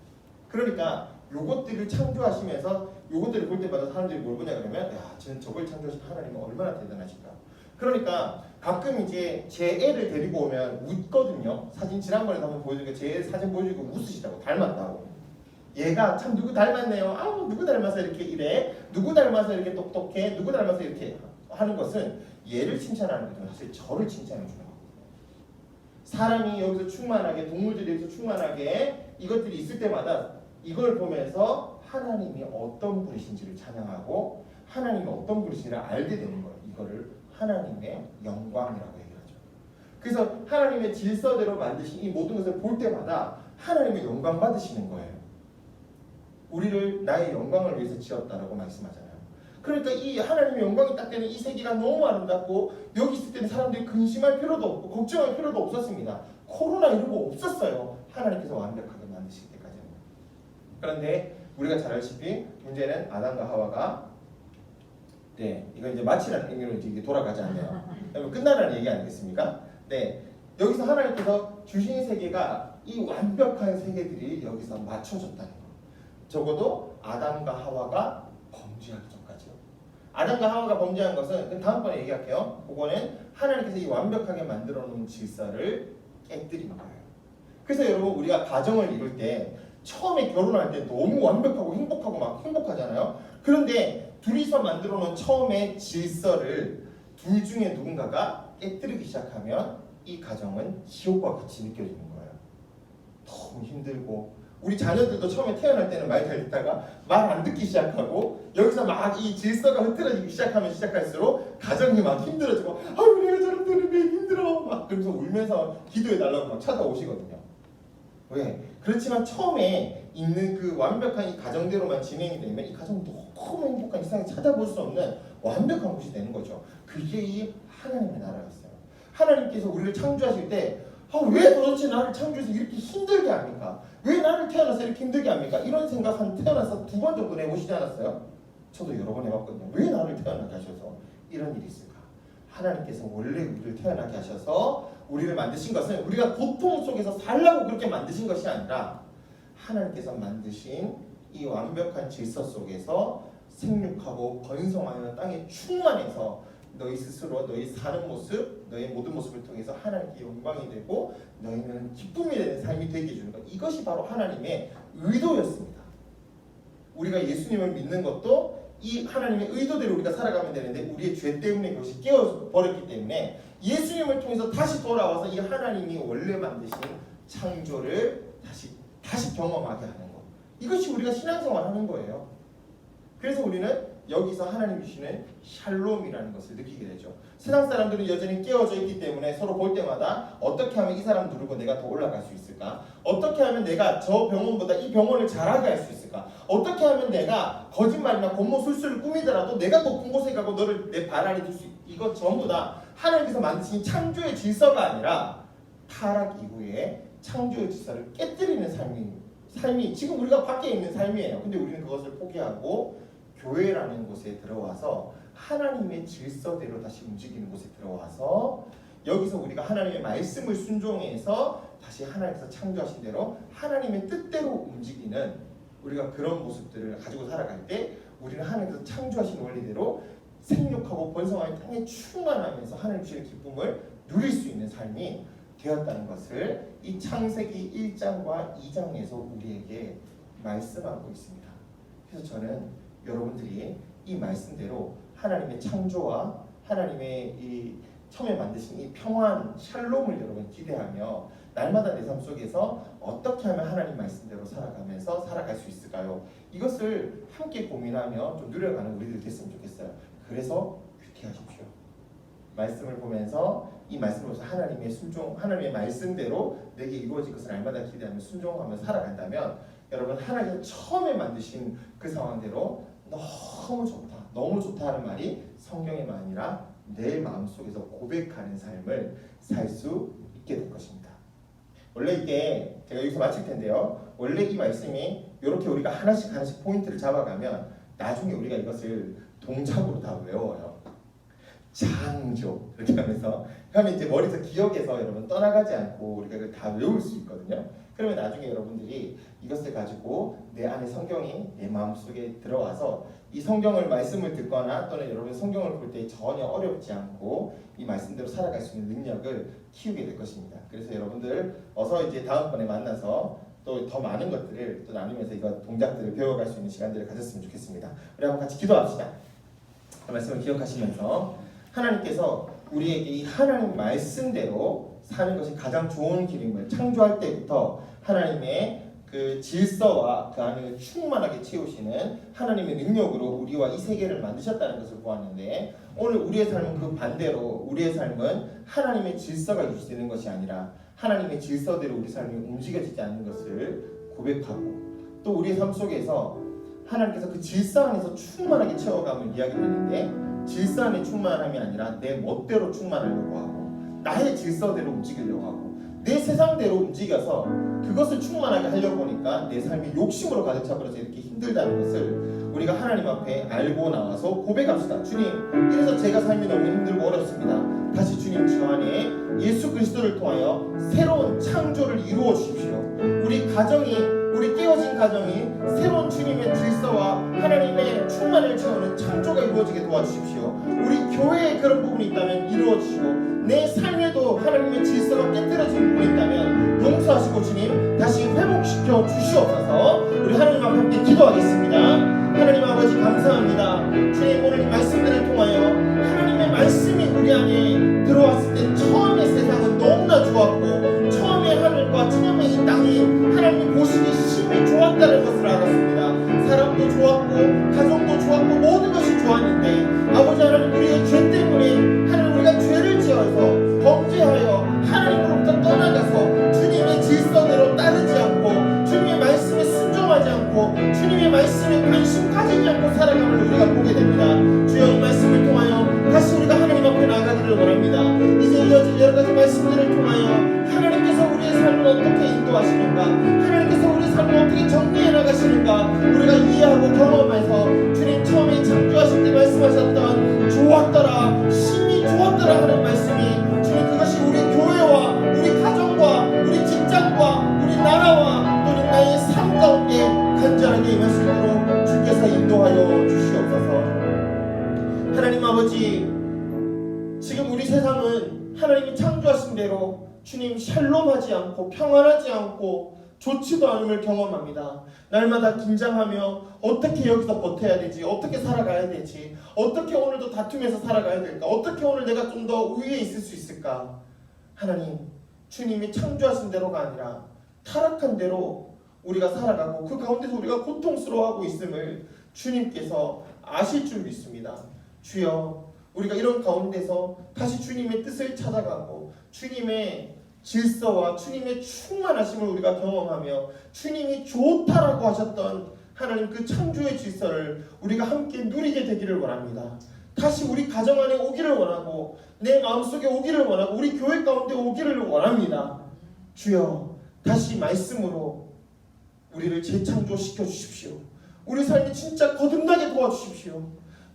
그러니까 요것들을 창조하시면서 요것들을 볼 때마다 사람들이 뭘 보냐 그러면 야, 저걸 창조하신 하나님은 얼마나 대단하실까? 그러니까 가끔 이제 제 애를 데리고 오면 웃거든요. 사진 지난번에 한번 보여드리니까 제 사진 보여주고 웃으시다고 닮았다고. 얘가 참 누구 닮았네요. 아우 누구 닮아서 이렇게 이래. 누구 닮아서 이렇게 똑똑해. 누구 닮아서 이렇게 하는 것은 얘를 칭찬하는 거죠. 사실 저를 칭찬해 주는 거거든요. 사람이 여기서 충만하게 동물들이 여기서 충만하게 이것들이 있을 때마다 이걸 보면서 하나님이 어떤 분이신지를 찬양하고 하나님이 어떤 분이신지를 알게 되는 거예요. 이거를 하나님의 영광이라고 얘기하죠. 그래서 하나님의 질서대로 만드신 이 모든 것을 볼 때마다 하나님의 영광 받으시는 거예요. 우리를 나의 영광을 위해서 지었다라고 말씀하잖아요. 그러니까 이 하나님의 영광이 딱 되는 이 세계가 너무 아름답고 여기 있을 때는 사람들이 근심할 필요도 없고 걱정할 필요도 없었습니다. 코로나 이런 거 없었어요. 하나님께서 완벽하게 만드실 때까지는. 그런데 우리가 잘 알다시피 문제는 아담과 하와가 네, 이거 이제 마치라는 의미로 이제 돌아가지 않네요. 끝나라는 얘기 아니겠습니까? 네, 여기서 하나님께서 주신 세계가 이 완벽한 세계들이 여기서 맞춰졌다는 거. 적어도 아담과 하와가 범죄하기 전까지요. 아담과 하와가 범죄한 것은 다음번에 얘기할게요. 그거는 하나님께서 이 완벽하게 만들어 놓은 질서를 깨뜨린 거예요. 그래서 여러분 우리가 가정을 이룰 때 처음에 결혼할 때 너무 완벽하고 행복하고 막 행복하잖아요. 그런데 둘이서 만들어 놓은 처음의 질서를 둘 중에 누군가가 깨뜨리기 시작하면 이 가정은 지옥과 같이 느껴지는 거예요. 너무 힘들고 우리 자녀들도 처음에 태어날 때는 말 잘 듣다가 말 안 듣기 시작하고 여기서 막 이 질서가 흐트러지기 시작하면 시작할수록 가정이 막 힘들어지고 아유 내가 저런 때는 왜 힘들어 막 그러면서 울면서 기도해달라고 막 찾아오시거든요. 왜? 그렇지만 처음에 있는 그 완벽한 이 가정대로만 진행이 되면 이 가정은 너무 행복한 세상에 찾아볼 수 없는 완벽한 곳이 되는 거죠. 그게 이 하나님의 나라였어요. 하나님께서 우리를 창조하실 때 왜 도대체 나를 창조해서 이렇게 힘들게 합니까? 왜 나를 태어나서 이렇게 힘들게 합니까? 이런 생각 한 태어나서 2번 정도 해보시지 않았어요? 저도 여러 번 해봤거든요. 왜 나를 태어나게 하셔서 이런 일이 있을까? 하나님께서 원래 우리를 태어나게 하셔서 우리를 만드신 것은 우리가 고통 속에서 살라고 그렇게 만드신 것이 아니라 하나님께서 만드신 이 완벽한 질서 속에서 생육하고 번성하여 땅에 충만해서 너희 스스로 너희 사는 모습, 너희 모든 모습을 통해서 하나님께 영광이 되고 너희는 기쁨이 되는 삶이 되게 해주는 것. 이것이 바로 하나님의 의도였습니다. 우리가 예수님을 믿는 것도 이 하나님의 의도대로 우리가 살아가면 되는데 우리의 죄 때문에 그것이 깨어버렸기 때문에 예수님을 통해서 다시 돌아와서 이 하나님이 원래 만드신 창조를 다시 경험하게 하는 것. 이것이 우리가 신앙생활 하는 거예요. 그래서 우리는 여기서 하나님 주시는 샬롬이라는 것을 느끼게 되죠. 세상 사람들은 여전히 깨어져 있기 때문에 서로 볼 때마다 어떻게 하면 이 사람 누르고 내가 더 올라갈 수 있을까? 어떻게 하면 내가 저 병원보다 이 병원을 잘하게 할 수 있을까? 어떻게 하면 내가 거짓말이나 곤모술수를 꾸미더라도 내가 높은 곳에 가고 너를 내 발 아래 둘 수 있을까? 이것 전부 다 하나님께서 만드신 창조의 질서가 아니라 타락 이후에 창조의 질서를 깨뜨리는 삶이 지금 우리가 밖에 있는 삶이에요. 근데 우리는 그것을 포기하고 교회라는 곳에 들어와서 하나님의 질서대로 다시 움직이는 곳에 들어와서 여기서 우리가 하나님의 말씀을 순종해서 다시 하나님께서 창조하신 대로 하나님의 뜻대로 움직이는 우리가 그런 모습들을 가지고 살아갈 때 우리는 하나님께서 창조하신 원리대로 생육하고 번성하여 땅에 충만하면서 하나님 주시는 기쁨을 누릴 수 있는 삶이 되었다는 것을 이 창세기 1장과 2장에서 우리에게 말씀하고 있습니다. 그래서 저는 여러분들이 이 말씀대로 하나님의 창조와 하나님의 이 처음에 만드신 이 평안, 샬롬을 여러분 기대하며 날마다 내 삶 속에서 어떻게 하면 하나님 말씀대로 살아가면서 살아갈 수 있을까요? 이것을 함께 고민하며 좀 누려가는 우리들 됐으면 좋겠어요. 그래서 큐티하십시오. 말씀을 보면서 이 말씀을 보면서 하나님의 순종, 하나님의 말씀대로 내게 이루어질 것을 날마다 기대하며 순종하며 살아간다면 여러분 하나님께서 처음에 만드신 그 상황대로 너무 좋다 하는 말이 성경에만 아니라 내 마음속에서 고백하는 삶을 살 수 있게 될 것입니다. 원래 이게 제가 여기서 마칠 텐데요. 원래 이 말씀이 이렇게 우리가 하나씩 포인트를 잡아가면 나중에 우리가 이것을 동작으로 다 외워요. 창조 이렇게 하면서 그러면 이제 머리에서 기억에서 여러분 떠나가지 않고 우리가 그걸 다 외울 수 있거든요. 그러면 나중에 여러분들이 이것을 가지고 내 안에 성경이 내 마음속에 들어와서 이 성경을 말씀을 듣거나 또는 여러분 성경을 볼 때 전혀 어렵지 않고 이 말씀대로 살아갈 수 있는 능력을 키우게 될 것입니다. 그래서 여러분들 어서 이제 다음번에 만나서 또 더 많은 것들을 또 나누면서 이거 동작들을 배워갈 수 있는 시간들을 가졌으면 좋겠습니다. 우리 한번 같이 기도합시다. 그 말씀을 기억하시면서 하나님께서 우리에게 이 하나님 말씀대로 사는 것이 가장 좋은 길임을 창조할 때부터 하나님의 그 질서와 그 안을 충만하게 채우시는 하나님의 능력으로 우리와 이 세계를 만드셨다는 것을 보았는데 오늘 우리의 삶은 그 반대로 우리의 삶은 하나님의 질서가 유지되는 것이 아니라 하나님의 질서대로 우리 삶이 움직여지지 않는 것을 고백하고 또 우리의 삶 속에서 하나님께서 그 질서 안에서 충만하게 채워감을 이야기했는데 질서 안에 충만함이 아니라 내 멋대로 충만하려고 하고 나의 질서대로 움직이려고 하고 내 세상대로 움직여서 그것을 충만하게 하려고 하니까 내 삶이 욕심으로 가득 차버려서 이렇게 힘들다는 것을 우리가 하나님 앞에 알고 나와서 고백합시다. 주님, 이래서 제가 삶이 너무 힘들고 어렵습니다. 다시 주님 주 안에 예수 그리스도를 통하여 새로운 창조를 이루어 주십시오. 우리 가정이 우리 깨어진 가정이 새로운 주님의 질서와 하나님의 충만을 채우는 창조가 이루어지게 도와주십시오. 우리 교회에 그런 부분이 있다면 이루어주시고 내 삶에도 하나님의 질서가 깨뜨려진 부분이 있다면 용서하시고 주님 다시 회복시켜 주시옵소서. 우리 하나님 앞에 함께 기도하겠습니다. 하나님 아버지 감사합니다. 주님 오늘 이 말씀들을 통하여 하나님의 말씀이 우리 안에 들어왔을 때 처음에 세상은 너무나 좋았고 처음에 하늘과 처음에 이 땅이 하나님이 보시기 심히 좋았다는 것을 알았습니다. 사람도 좋았고 가족도 좋았고 모든 것이 좋았는데 아버지 하나님 우리의 죄 때문에 하나님 우리가 죄를 지어서 범죄하여 하나님으로부터 떠나가서 주님의 질서대로 따르지 않고 주님의 말씀에 순종하지 않고 주님의 말씀에 관심 가지지 않고 살아감을 우리가 보게 됩니다. 주여 이 말씀을 통하여 다시 우리가 하나님 앞에 나아가기를 원합니다. 이제 이어질 여러 가지 말씀들을 통하여 하나님께서 우리의 삶을 어떻게 인도하시는가 하나님께서 우리의 삶을 어떻게 정리해 나가시는가 우리가 이해하고 경험해서 주님 처음에 창조하실 때 말씀하셨던 좋았더라 심히 좋았더라 하는 말씀이 주님 그것이 우리 교회와 우리 가정과 우리 직장과 우리 나라와 또는 나의 삶 가운데 간절하게 임할 수 있도록 주께서 인도하여 주시옵소서. 하나님 아버지 지금 우리 세상은 하나님이 창조하신 대로 주님 샬롬하지 않고 평안하지 않고 좋지도 않음을 경험합니다. 날마다 긴장하며 어떻게 여기서 버텨야 되지 어떻게 살아가야 되지 어떻게 오늘도 다투면서 살아가야 될까 어떻게 오늘 내가 좀 더 우위에 있을 수 있을까. 하나님 주님이 창조하신 대로가 아니라 타락한 대로 우리가 살아가고 그 가운데서 우리가 고통스러워하고 있음을 주님께서 아실 줄 믿습니다. 주여 우리가 이런 가운데서 다시 주님의 뜻을 찾아가고 주님의 질서와 주님의 충만하심을 우리가 경험하며 주님이 좋다라고 하셨던 하나님 그 창조의 질서를 우리가 함께 누리게 되기를 원합니다. 다시 우리 가정 안에 오기를 원하고 내 마음속에 오기를 원하고 우리 교회 가운데 오기를 원합니다. 주여 다시 말씀으로 우리를 재창조시켜 주십시오. 우리 삶이 진짜 거듭나게 도와주십시오.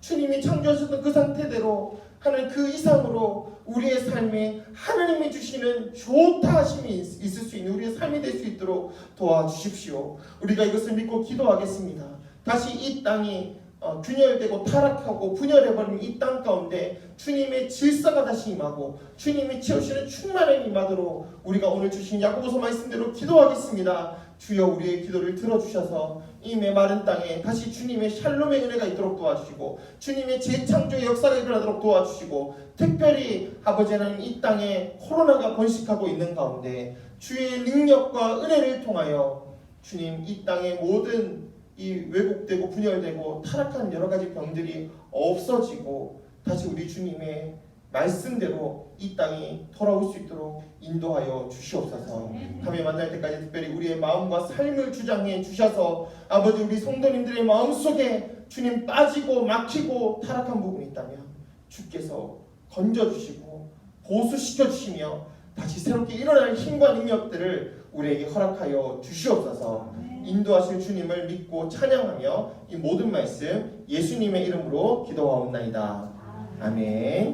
주님이 창조하셨던 그 상태대로 하나님 그 이상으로 우리의 삶에 하나님이 주시는 좋다 하심이 있을 수 있는 우리의 삶이 될 수 있도록 도와주십시오. 우리가 이것을 믿고 기도하겠습니다. 다시 이 땅이 균열되고 타락하고 분열해버린 이 땅 가운데 주님의 질서가 다시 임하고 주님이 채우시는 충만함이 임하도록 우리가 오늘 주신 야고보서 말씀대로 기도하겠습니다. 주여 우리의 기도를 들어주셔서 이 메마른 땅에 다시 주님의 샬롬의 은혜가 있도록 도와주시고 주님의 재창조의 역사가 일어나도록 도와주시고 특별히 아버지 하나님 이 땅에 코로나가 번식하고 있는 가운데 주의 능력과 은혜를 통하여 주님 이 땅의 모든 이 왜곡되고 분열되고 타락한 여러 가지 병들이 없어지고 다시 우리 주님의 말씀대로 이 땅이 돌아올 수 있도록 인도하여 주시옵소서. 다음에 만날 때까지 특별히 우리의 마음과 삶을 주장해 주셔서 아버지 우리 성도님들의 마음속에 주님 빠지고 막히고 타락한 부분이 있다면 주께서 건져주시고 보수시켜 주시며 다시 새롭게 일어날 힘과 능력들을 우리에게 허락하여 주시옵소서. 인도하실 주님을 믿고 찬양하며 이 모든 말씀 예수님의 이름으로 기도하옵나이다. 아멘.